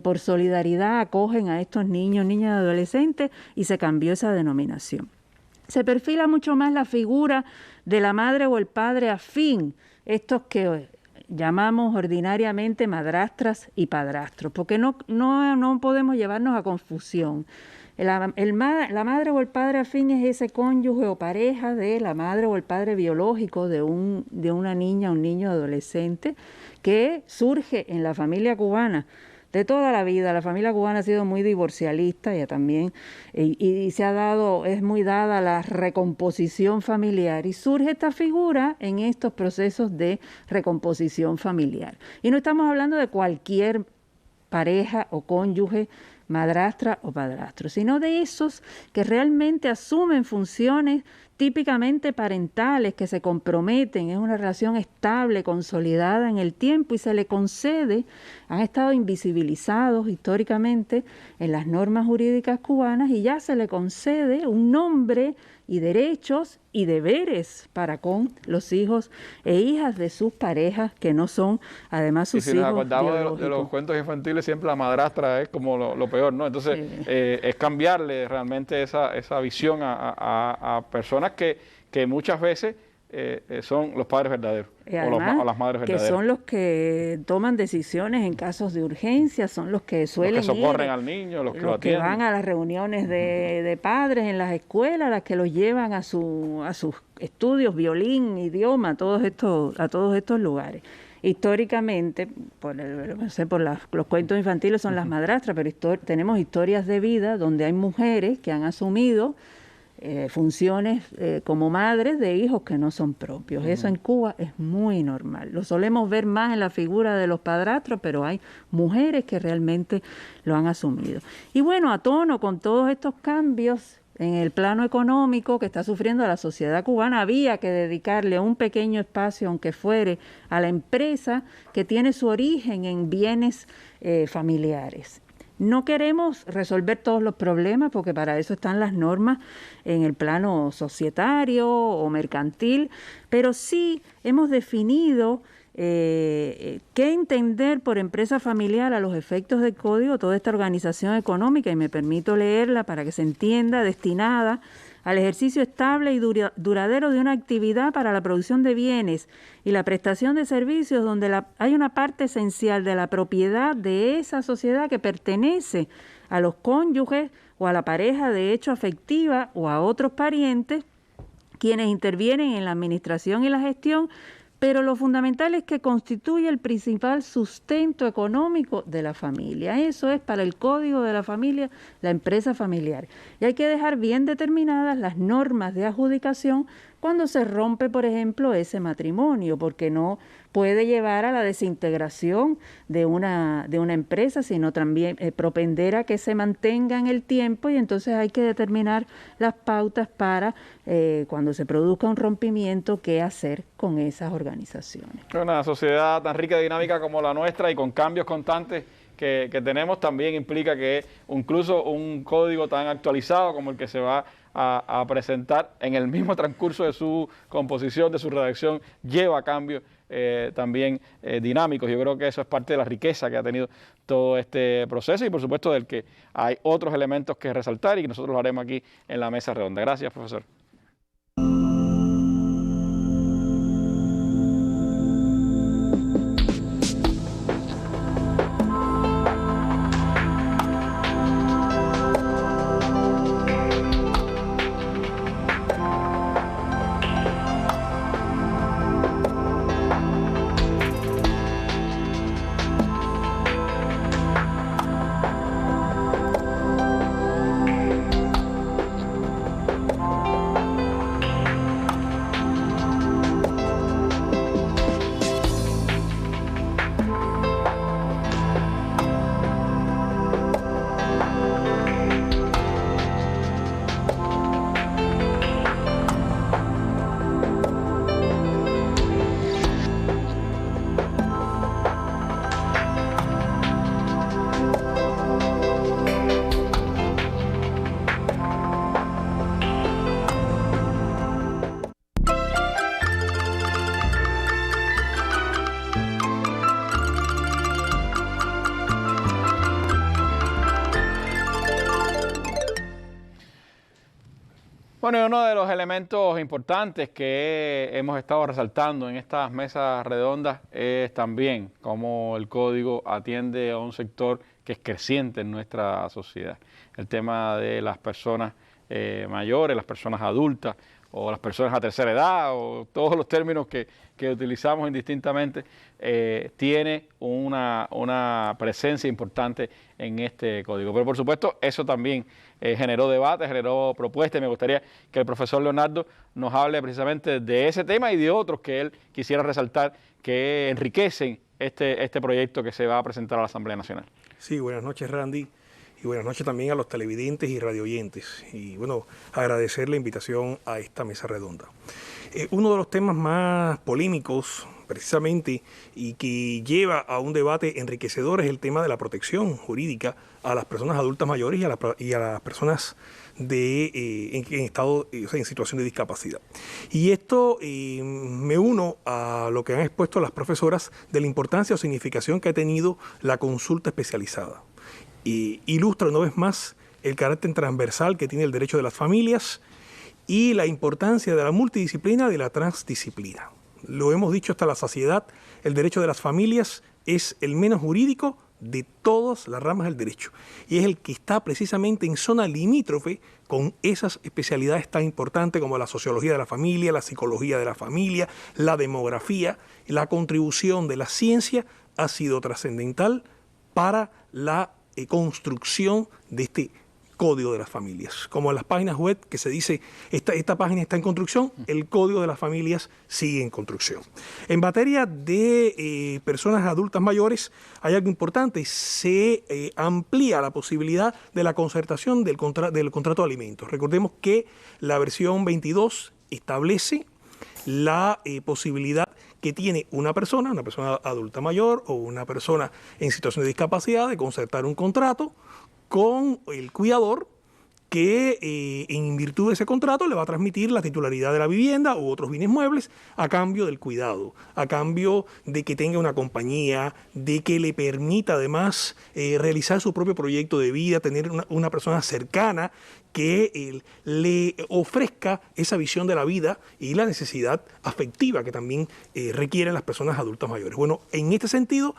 por solidaridad acogen a estos niños, niñas y adolescentes, y se cambió esa denominación. Se perfila mucho más la figura de la madre o el padre afín, estos que llamamos ordinariamente madrastras y padrastros, porque no podemos llevarnos a confusión. La madre o el padre afín es ese cónyuge o pareja de la madre o el padre biológico de una niña o un niño adolescente que surge en la familia cubana de toda la vida. La familia cubana ha sido muy divorcialista ya también y es muy dada la recomposición familiar, y surge esta figura en estos procesos de recomposición familiar. Y no estamos hablando de cualquier pareja o cónyuge, madrastra o padrastro, sino de esos que realmente asumen funciones típicamente parentales, que se comprometen, es una relación estable, consolidada en el tiempo, y se le concede, han estado invisibilizados históricamente en las normas jurídicas cubanas, y ya se le concede un nombre y derechos y deberes para con los hijos e hijas de sus parejas, que no son además sus hijos biológicos. Si nos acordamos de los cuentos infantiles, siempre la madrastra es como lo peor, ¿no? Entonces, sí, es cambiarle realmente esa visión a personas que muchas veces son los padres verdaderos, además, o las madres verdaderas. Que son los que toman decisiones en casos de urgencia, son los que suelen los que socorren al niño, los que van a las reuniones de padres en las escuelas, las que los llevan a sus estudios, violín, idioma, a todos estos lugares. Históricamente, por los cuentos infantiles son las madrastras, pero tenemos historias de vida donde hay mujeres que han asumido funciones como madres de hijos que no son propios. Eso en Cuba es muy normal. Lo solemos ver más en la figura de los padrastros, pero hay mujeres que realmente lo han asumido. Y bueno, a tono con todos estos cambios en el plano económico que está sufriendo la sociedad cubana, había que dedicarle un pequeño espacio, aunque fuere, a la empresa que tiene su origen en bienes familiares. No queremos resolver todos los problemas, porque para eso están las normas en el plano societario o mercantil, pero sí hemos definido qué entender por empresa familiar a los efectos del código, toda esta organización económica, y me permito leerla para que se entienda: destinada al ejercicio estable y duradero de una actividad para la producción de bienes y la prestación de servicios, donde hay una parte esencial de la propiedad de esa sociedad que pertenece a los cónyuges o a la pareja de hecho afectiva o a otros parientes, quienes intervienen en la administración y la gestión, pero lo fundamental es que constituye el principal sustento económico de la familia. Eso es, para el Código de la Familia, la empresa familiar. Y hay que dejar bien determinadas las normas de adjudicación cuando se rompe, por ejemplo, ese matrimonio, porque no puede llevar a la desintegración de una empresa, sino también propender a que se mantenga en el tiempo, y entonces hay que determinar las pautas para cuando se produzca un rompimiento, qué hacer con esas organizaciones. Una sociedad tan rica y dinámica como la nuestra, y con cambios constantes que tenemos, también implica que incluso un código tan actualizado como el que se va a presentar en el mismo transcurso de su composición, de su redacción, lleva cambios también dinámicos. Yo creo que eso es parte de la riqueza que ha tenido todo este proceso, y por supuesto del que hay otros elementos que resaltar, y que nosotros lo haremos aquí en la mesa redonda. Gracias, profesor. Bueno, y uno de los elementos importantes que hemos estado resaltando en estas mesas redondas es también cómo el código atiende a un sector que es creciente en nuestra sociedad. El tema de las personas mayores, las personas adultas o las personas a tercera edad o todos los términos que utilizamos indistintamente, tiene una presencia importante en este código. Pero por supuesto eso también generó debate, generó propuestas, y me gustaría que el profesor Leonardo nos hable precisamente de ese tema y de otros que él quisiera resaltar que enriquecen este proyecto que se va a presentar a la Asamblea Nacional. Sí, buenas noches, Randy, y buenas noches también a los televidentes y radioyentes. Y bueno, agradecer la invitación a esta mesa redonda. Uno de los temas más polémicos, precisamente, y que lleva a un debate enriquecedor es el tema de la protección jurídica a las personas adultas mayores y a las personas en situación de discapacidad. Y esto me uno a lo que han expuesto las profesoras de la importancia o significación que ha tenido la consulta especializada. Y ilustra una vez más el carácter transversal que tiene el derecho de las familias y la importancia de la multidisciplina y de la transdisciplina. Lo hemos dicho hasta la saciedad, el derecho de las familias es el menos jurídico de todas las ramas del derecho y es el que está precisamente en zona limítrofe con esas especialidades tan importantes como la sociología de la familia, la psicología de la familia, la demografía. La contribución de la ciencia ha sido trascendental para la construcción de este Código de las Familias. Como en las páginas web que se dice, esta página está en construcción, el Código de las Familias sigue en construcción. En materia de personas adultas mayores, hay algo importante, se amplía la posibilidad de la concertación del contrato de alimentos. Recordemos que la versión 22 establece la posibilidad que tiene una persona adulta mayor o una persona en situación de discapacidad de concertar un contrato con el cuidador que en virtud de ese contrato le va a transmitir la titularidad de la vivienda u otros bienes muebles a cambio del cuidado, a cambio de que tenga una compañía, de que le permita además realizar su propio proyecto de vida, tener una persona cercana que le ofrezca esa visión de la vida y la necesidad afectiva que también requieren las personas adultas mayores. Bueno, en este sentido,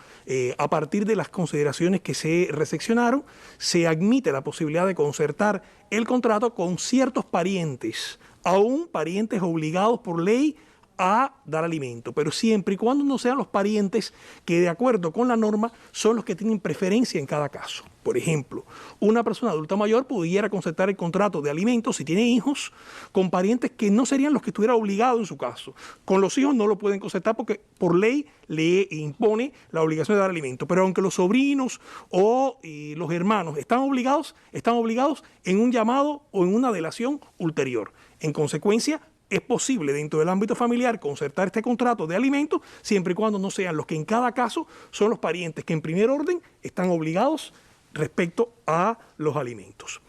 a partir de las consideraciones que se reseccionaron, se admite la posibilidad de concertar el contrato con ciertos parientes, aún parientes obligados por ley a dar alimento, pero siempre y cuando no sean los parientes que de acuerdo con la norma son los que tienen preferencia en cada caso. Por ejemplo, una persona adulta mayor pudiera concertar el contrato de alimentos si tiene hijos con parientes que no serían los que estuviera obligado en su caso. Con los hijos no lo pueden concertar porque por ley le impone la obligación de dar alimento, pero aunque los sobrinos o los hermanos están obligados en un llamado o en una delación ulterior. En consecuencia, es posible dentro del ámbito familiar concertar este contrato de alimentos siempre y cuando no sean los que en cada caso son los parientes que en primer orden están obligados respecto a los alimentos.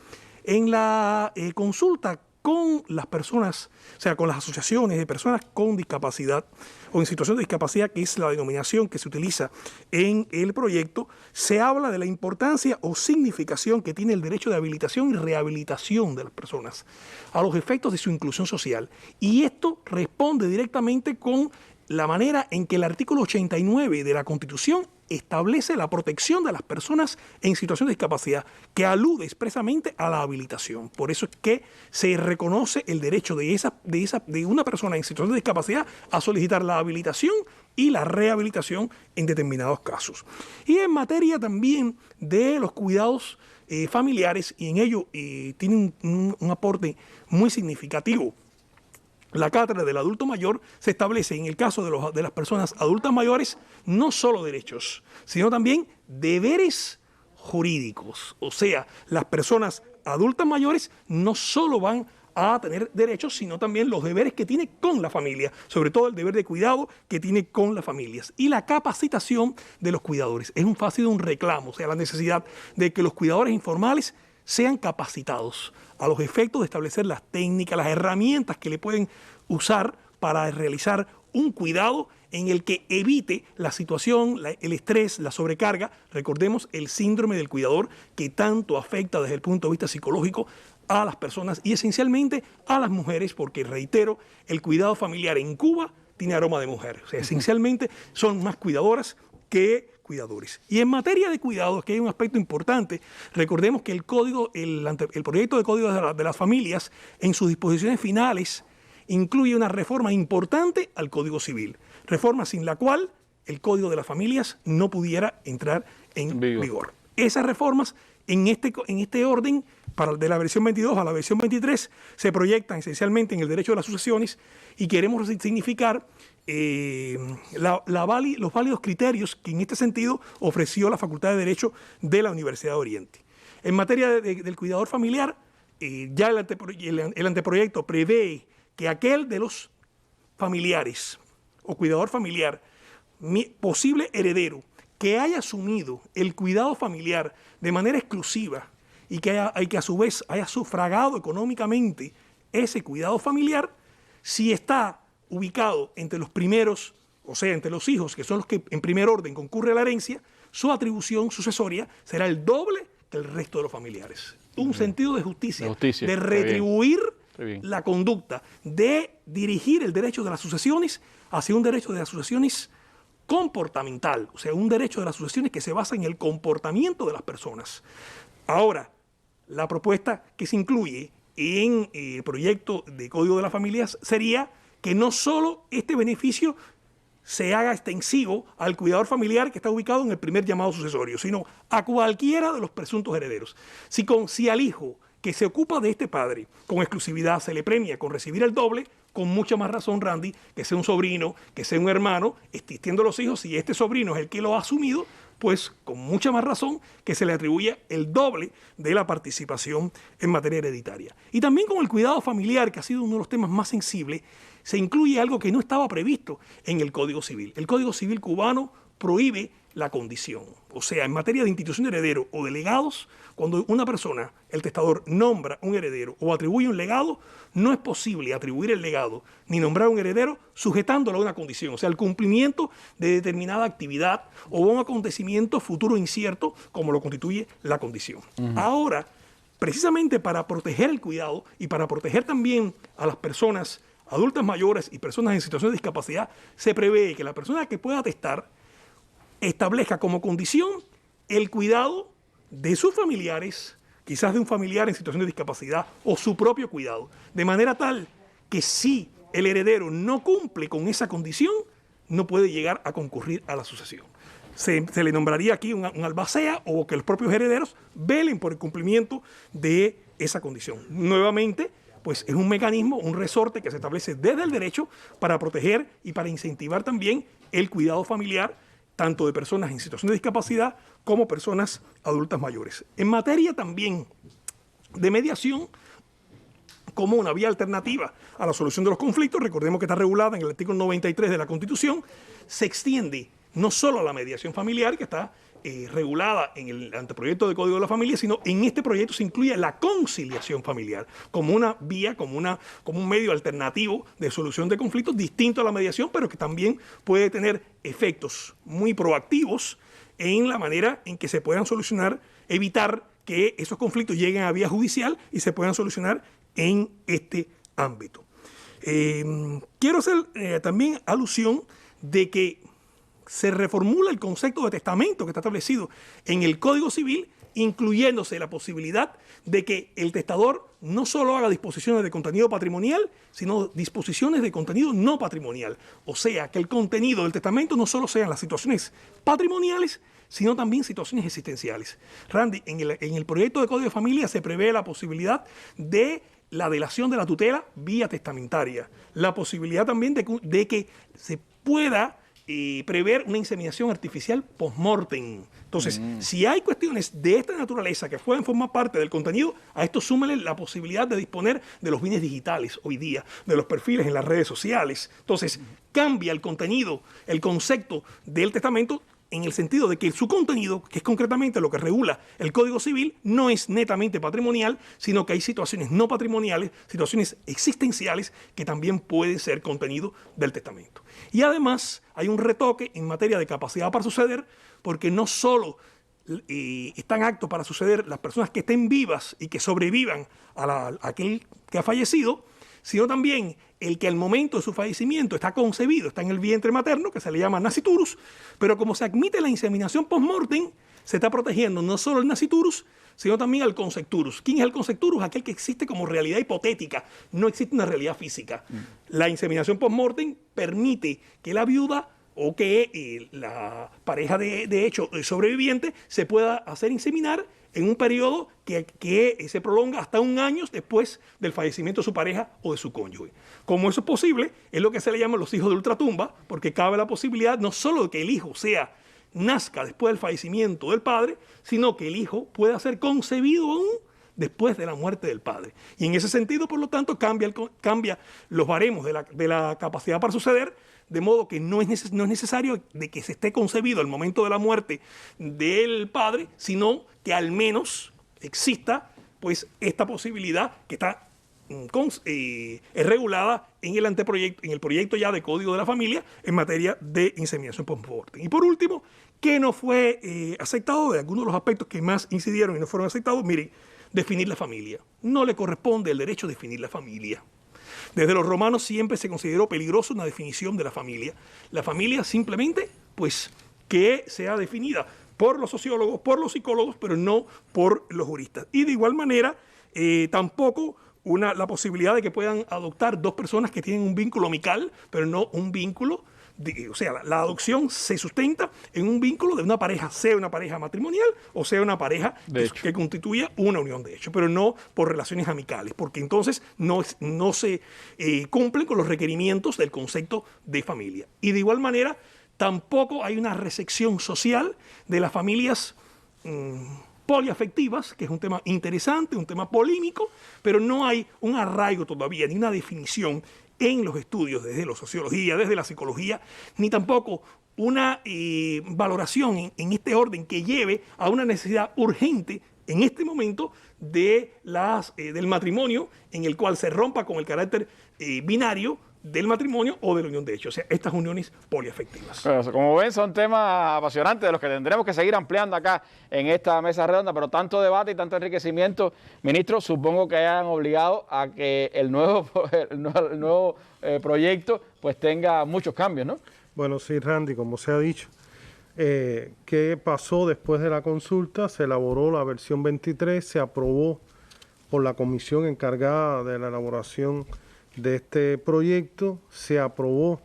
En la consulta con las personas, o sea, con las asociaciones de personas con discapacidad o en situación de discapacidad, que es la denominación que se utiliza en el proyecto, se habla de la importancia o significación que tiene el derecho de habilitación y rehabilitación de las personas a los efectos de su inclusión social. Y esto responde directamente con la manera en que el artículo 89 de la Constitución establece la protección de las personas en situación de discapacidad, que alude expresamente a la habilitación. Por eso es que se reconoce el derecho de una persona en situación de discapacidad a solicitar la habilitación y la rehabilitación en determinados casos. Y en materia también de los cuidados familiares, y en ello tiene un aporte muy significativo la cátedra del adulto mayor, se establece en el caso de las personas adultas mayores no solo derechos, sino también deberes jurídicos. O sea, las personas adultas mayores no solo van a tener derechos, sino también los deberes que tiene con la familia, sobre todo el deber de cuidado que tiene con las familias. Y la capacitación de los cuidadores es un fácil un reclamo, o sea, la necesidad de que los cuidadores informales sean capacitados a los efectos de establecer las técnicas, las herramientas que le pueden usar para realizar un cuidado en el que evite la situación, el estrés, la sobrecarga. Recordemos el síndrome del cuidador que tanto afecta desde el punto de vista psicológico a las personas y esencialmente a las mujeres, porque reitero, el cuidado familiar en Cuba tiene aroma de mujer. O sea, esencialmente son más cuidadoras que cuidadores. Y en materia de cuidados, que hay un aspecto importante, recordemos que el proyecto de Código de las Familias, en sus disposiciones finales, incluye una reforma importante al Código Civil, reforma sin la cual el Código de las Familias no pudiera entrar en vigor. Esas reformas, en este orden, de la versión 22 a la versión 23, se proyectan esencialmente en el derecho de las sucesiones y queremos significar los válidos criterios que en este sentido ofreció la Facultad de Derecho de la Universidad de Oriente. En materia del cuidador familiar, ya el anteproyecto prevé que aquel de los familiares o cuidador familiar, posible heredero, que haya asumido el cuidado familiar de manera exclusiva y que a su vez haya sufragado económicamente ese cuidado familiar, si está ubicado entre los primeros, o sea, entre los hijos, que son los que en primer orden concurre a la herencia, su atribución sucesoria será el doble que el resto de los familiares. Un sentido de justicia, de retribuir la conducta, de dirigir el derecho de las sucesiones hacia un derecho de las sucesiones comportamental, o sea, un derecho de las sucesiones que se basa en el comportamiento de las personas. Ahora, la propuesta que se incluye en el proyecto de Código de las Familias sería que no solo este beneficio se haga extensivo al cuidador familiar que está ubicado en el primer llamado sucesorio, sino a cualquiera de los presuntos herederos. Si al hijo que se ocupa de este padre con exclusividad se le premia con recibir el doble, con mucha más razón, Randy, que sea un sobrino, que sea un hermano, existiendo los hijos, si este sobrino es el que lo ha asumido, pues con mucha más razón que se le atribuya el doble de la participación en materia hereditaria. Y también con el cuidado familiar, que ha sido uno de los temas más sensibles, se incluye algo que no estaba previsto en el Código Civil. El Código Civil cubano prohíbe la condición. O sea, en materia de institución de heredero o de legados, cuando una persona, el testador, nombra un heredero o atribuye un legado, no es posible atribuir el legado ni nombrar un heredero sujetándolo a una condición, o sea, el cumplimiento de determinada actividad o un acontecimiento futuro incierto como lo constituye la condición. Ahora, precisamente para proteger el cuidado y para proteger también a las personas adultas mayores y personas en situación de discapacidad, se prevé que la persona que pueda testar establezca como condición el cuidado de sus familiares, quizás de un familiar en situación de discapacidad, o su propio cuidado, de manera tal que si el heredero no cumple con esa condición, no puede llegar a concurrir a la sucesión. Se le nombraría aquí un albacea o que los propios herederos velen por el cumplimiento de esa condición. Nuevamente, pues es un mecanismo, un resorte que se establece desde el derecho para proteger y para incentivar también el cuidado familiar, tanto de personas en situación de discapacidad como personas adultas mayores. En materia también de mediación, como una vía alternativa a la solución de los conflictos, recordemos que está regulada en el artículo 93 de la Constitución, se extiende no solo a la mediación familiar, que está regulada en el anteproyecto de Código de la Familia, sino en este proyecto se incluye la conciliación familiar como una vía, como un medio alternativo de solución de conflictos distinto a la mediación, pero que también puede tener efectos muy proactivos en la manera en que se puedan solucionar, evitar que esos conflictos lleguen a vía judicial y se puedan solucionar en este ámbito. Quiero hacer también alusión de que se reformula el concepto de testamento que está establecido en el Código Civil, incluyéndose la posibilidad de que el testador no solo haga disposiciones de contenido patrimonial, sino disposiciones de contenido no patrimonial. O sea, que el contenido del testamento no solo sean las situaciones patrimoniales, sino también situaciones existenciales. Randy, en el proyecto de Código de Familia se prevé la posibilidad de la delación de la tutela vía testamentaria, la posibilidad también de que se pueda prever una inseminación artificial post-mortem. Entonces, si hay cuestiones de esta naturaleza que pueden formar parte del contenido, a esto súmele la posibilidad de disponer de los bienes digitales hoy día, de los perfiles en las redes sociales. Entonces, cambia el contenido, el concepto del testamento, en el sentido de que su contenido, que es concretamente lo que regula el Código Civil, no es netamente patrimonial, sino que hay situaciones no patrimoniales, situaciones existenciales que también pueden ser contenido del testamento. Y además hay un retoque en materia de capacidad para suceder, porque no solo están aptos para suceder las personas que estén vivas y que sobrevivan a aquel que ha fallecido, sino también el que al momento de su fallecimiento está concebido, está en el vientre materno, que se le llama nasciturus, pero como se admite la inseminación post-mortem, se está protegiendo no solo el nasciturus, sino también al concepturus. ¿Quién es el concepturus? Aquel que existe como realidad hipotética, no existe una realidad física. La inseminación post-mortem permite que la viuda o que la pareja de hecho sobreviviente se pueda hacer inseminar en un periodo que se prolonga hasta 1 año después del fallecimiento de su pareja o de su cónyuge. Como eso es posible, es lo que se le llama los hijos de ultratumba, porque cabe la posibilidad no solo de que el hijo nazca después del fallecimiento del padre, sino que el hijo pueda ser concebido aún después de la muerte del padre. Y en ese sentido, por lo tanto, cambia los baremos de la capacidad para suceder, de modo que no es necesario de que se esté concebido al momento de la muerte del padre, sino que al menos exista pues esta posibilidad que está es regulada en el anteproyecto, en el proyecto ya de Código de la Familia en materia de inseminación post-mortem. Y por último, que no fue aceptado, de algunos de los aspectos que más incidieron y no fueron aceptados, miren, definir la familia. No le corresponde el derecho a definir la familia. Desde los romanos siempre se consideró peligroso una definición de la familia. La familia simplemente, pues, que sea definida por los sociólogos, por los psicólogos, pero no por los juristas. Y de igual manera, tampoco la posibilidad de que puedan adoptar 2 personas que tienen un vínculo amical, pero no un vínculo, o sea, la adopción se sustenta en un vínculo de una pareja, sea una pareja matrimonial o sea una pareja que constituya una unión de hecho, pero no por relaciones amicales, porque entonces no se cumplen con los requerimientos del concepto de familia. Y de igual manera, tampoco hay una recepción social de las familias poliafectivas, que es un tema interesante, un tema polémico, pero no hay un arraigo todavía, ni una definición en los estudios desde la sociología, desde la psicología, ni tampoco una valoración en este orden que lleve a una necesidad urgente en este momento del matrimonio, en el cual se rompa con el carácter binario del matrimonio o de la unión de hecho, o sea, estas uniones poliafectivas. Bueno, como ven, son temas apasionantes de los que tendremos que seguir ampliando acá en esta mesa redonda, pero tanto debate y tanto enriquecimiento, ministro, supongo que hayan obligado a que el nuevo proyecto pues tenga muchos cambios, ¿no? Bueno, sí, Randy, como se ha dicho, ¿qué pasó después de la consulta? Se elaboró la versión 23, se aprobó por la comisión encargada de la elaboración de este proyecto, se aprobó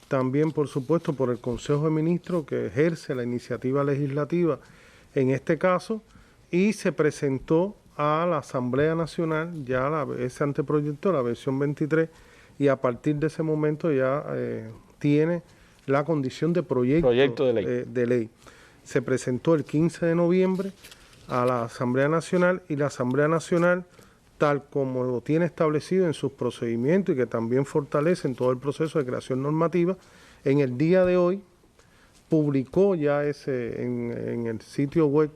también, por supuesto, por el Consejo de Ministros, que ejerce la iniciativa legislativa en este caso, y se presentó a la Asamblea Nacional ya ese anteproyecto, la versión 23, y a partir de ese momento ya tiene la condición de proyecto de ley. Se presentó el 15 de noviembre a la Asamblea Nacional y la Asamblea Nacional, tal como lo tiene establecido en sus procedimientos y que también fortalece en todo el proceso de creación normativa, en el día de hoy publicó ya en el sitio web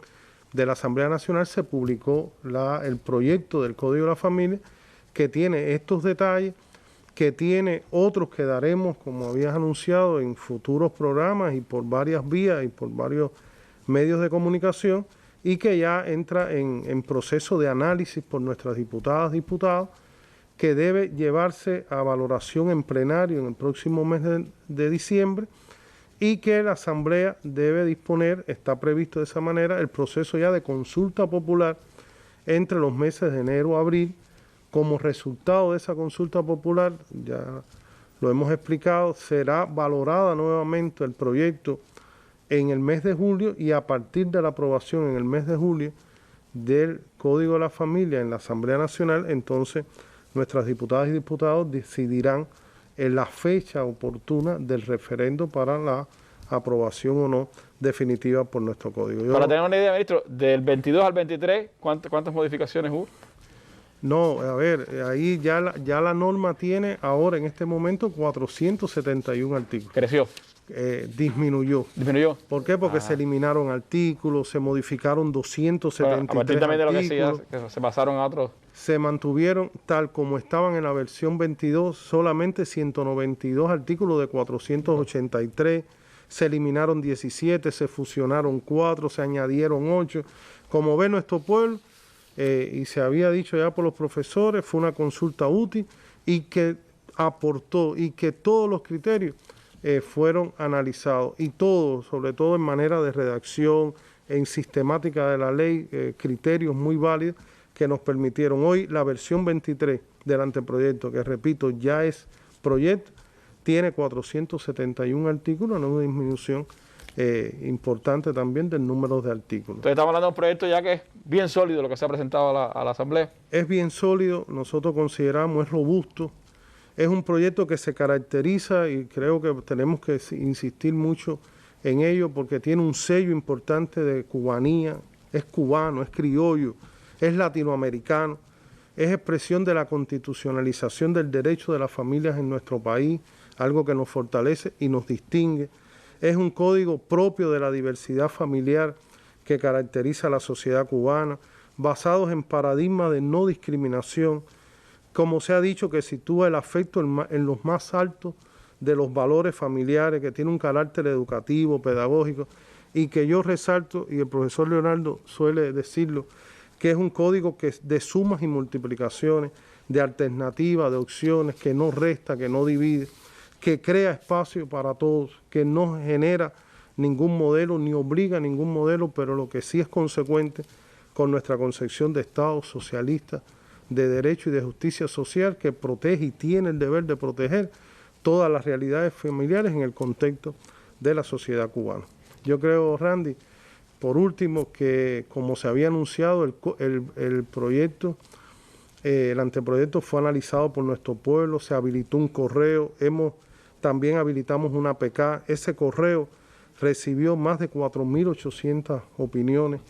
de la Asamblea Nacional, se publicó el proyecto del Código de la Familia, que tiene estos detalles, que tiene otros que daremos, como habías anunciado, en futuros programas y por varias vías y por varios medios de comunicación, y que ya entra en proceso de análisis por nuestras diputadas, diputados, que debe llevarse a valoración en plenario en el próximo mes de diciembre, y que la Asamblea debe disponer, está previsto de esa manera, el proceso ya de consulta popular entre los meses de enero a abril. Como resultado de esa consulta popular, ya lo hemos explicado, será valorada nuevamente el proyecto en el mes de julio, y a partir de la aprobación en el mes de julio del Código de la Familia en la Asamblea Nacional, entonces nuestras diputadas y diputados decidirán en la fecha oportuna del referendo para la aprobación o no definitiva por nuestro Código. Para tener una idea, ministro, del 22 al 23, ¿cuántas modificaciones hubo? No, a ver, ahí ya la norma tiene ahora en este momento 471 artículos. ¿Creció? Disminuyó. ¿Disminuyó? ¿Por qué? Porque se eliminaron artículos, se modificaron 273 a partir también de lo que artículos. decía, que se pasaron a otros. Se mantuvieron tal como estaban en la versión 22, solamente 192 artículos de 483. se eliminaron 17, se fusionaron 4, se añadieron 8. Como ve nuestro pueblo, y se había dicho ya por los profesores, fue una consulta útil y que aportó y que todos los criterios fueron analizados y todos, sobre todo en manera de redacción, en sistemática de la ley, criterios muy válidos que nos permitieron. Hoy la versión 23 del anteproyecto, que repito, ya es proyecto, tiene 471 artículos, no una disminución importante también del número de artículos. Entonces estamos hablando de un proyecto ya que es bien sólido lo que se ha presentado a la Asamblea. Es bien sólido, nosotros consideramos, es robusto, es un proyecto que se caracteriza y creo que tenemos que insistir mucho en ello porque tiene un sello importante de cubanía, es cubano, es criollo, es latinoamericano, es expresión de la constitucionalización del derecho de las familias en nuestro país, algo que nos fortalece y nos distingue. Es un código propio de la diversidad familiar que caracteriza a la sociedad cubana, basados en paradigmas de no discriminación, como se ha dicho, que sitúa el afecto en los más altos de los valores familiares, que tiene un carácter educativo, pedagógico, y que yo resalto, y el profesor Leonardo suele decirlo, que es un código que es de sumas y multiplicaciones, de alternativas, de opciones, que no resta, que no divide, que crea espacio para todos, que no genera ningún modelo, ni obliga a ningún modelo, pero lo que sí es consecuente con nuestra concepción de Estado socialista, de derecho y de justicia social, que protege y tiene el deber de proteger todas las realidades familiares en el contexto de la sociedad cubana. Yo creo, Randy, por último, que como se había anunciado, el proyecto, el anteproyecto fue analizado por nuestro pueblo, se habilitó un correo, también habilitamos una APK, ese correo recibió más de 4.800 opiniones,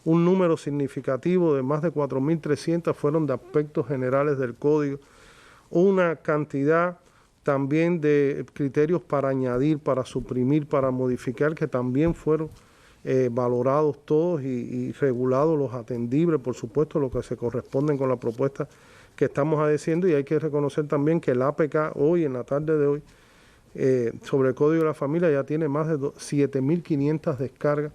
un número significativo de más de 4.300 fueron de aspectos generales del código, una cantidad también de criterios para añadir, para suprimir, para modificar, que también fueron valorados todos y regulados los atendibles, por supuesto, los que se corresponden con la propuesta que estamos haciendo, y hay que reconocer también que el APK hoy, en la tarde de hoy, sobre el Código de la Familia ya tiene más de 7.500 descargas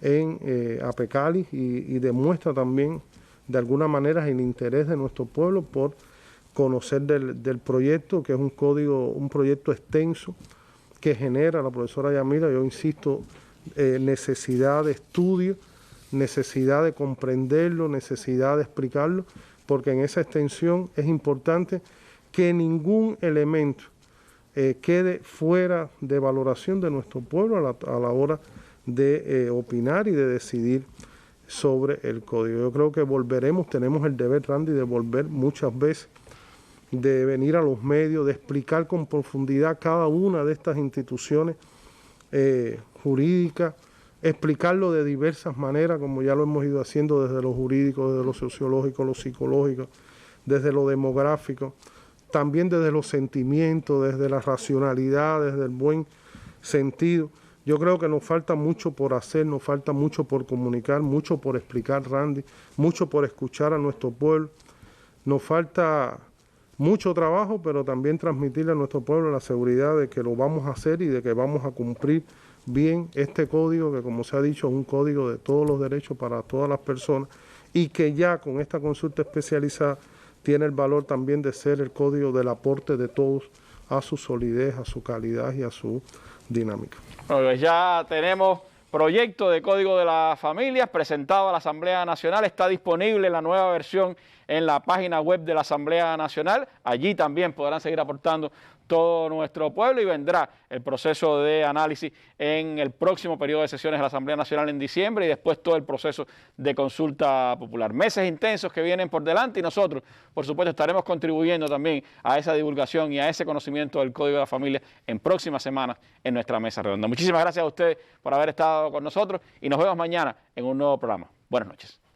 en APCALI y demuestra también de alguna manera el interés de nuestro pueblo por conocer del proyecto, que es un proyecto extenso que genera la profesora Yamila, yo insisto, necesidad de estudio, necesidad de comprenderlo, necesidad de explicarlo, porque en esa extensión es importante que ningún elemento quede fuera de valoración de nuestro pueblo a la hora de opinar y de decidir sobre el código. Yo creo que tenemos el deber, Randy, de volver muchas veces, de venir a los medios, de explicar con profundidad cada una de estas instituciones jurídicas, explicarlo de diversas maneras, como ya lo hemos ido haciendo desde lo jurídico, desde lo sociológico, lo psicológico, desde lo demográfico, también desde los sentimientos, desde la racionalidad, desde el buen sentido. Yo creo que nos falta mucho por hacer, nos falta mucho por comunicar, mucho por explicar, Randy, mucho por escuchar a nuestro pueblo. Nos falta mucho trabajo, pero también transmitirle a nuestro pueblo la seguridad de que lo vamos a hacer y de que vamos a cumplir bien este código, que como se ha dicho es un código de todos los derechos para todas las personas, y que ya con esta consulta especializada tiene el valor también de ser el código del aporte de todos a su solidez, a su calidad y a su dinámica. Bueno, pues ya tenemos proyecto de Código de las Familias presentado a la Asamblea Nacional, está disponible la nueva versión en la página web de la Asamblea Nacional, allí también podrán seguir aportando todo nuestro pueblo y vendrá el proceso de análisis en el próximo periodo de sesiones de la Asamblea Nacional en diciembre y después todo el proceso de consulta popular. Meses intensos que vienen por delante y nosotros, por supuesto, estaremos contribuyendo también a esa divulgación y a ese conocimiento del Código de la Familia en próximas semanas en nuestra mesa redonda. Muchísimas gracias a ustedes por haber estado con nosotros y nos vemos mañana en un nuevo programa. Buenas noches.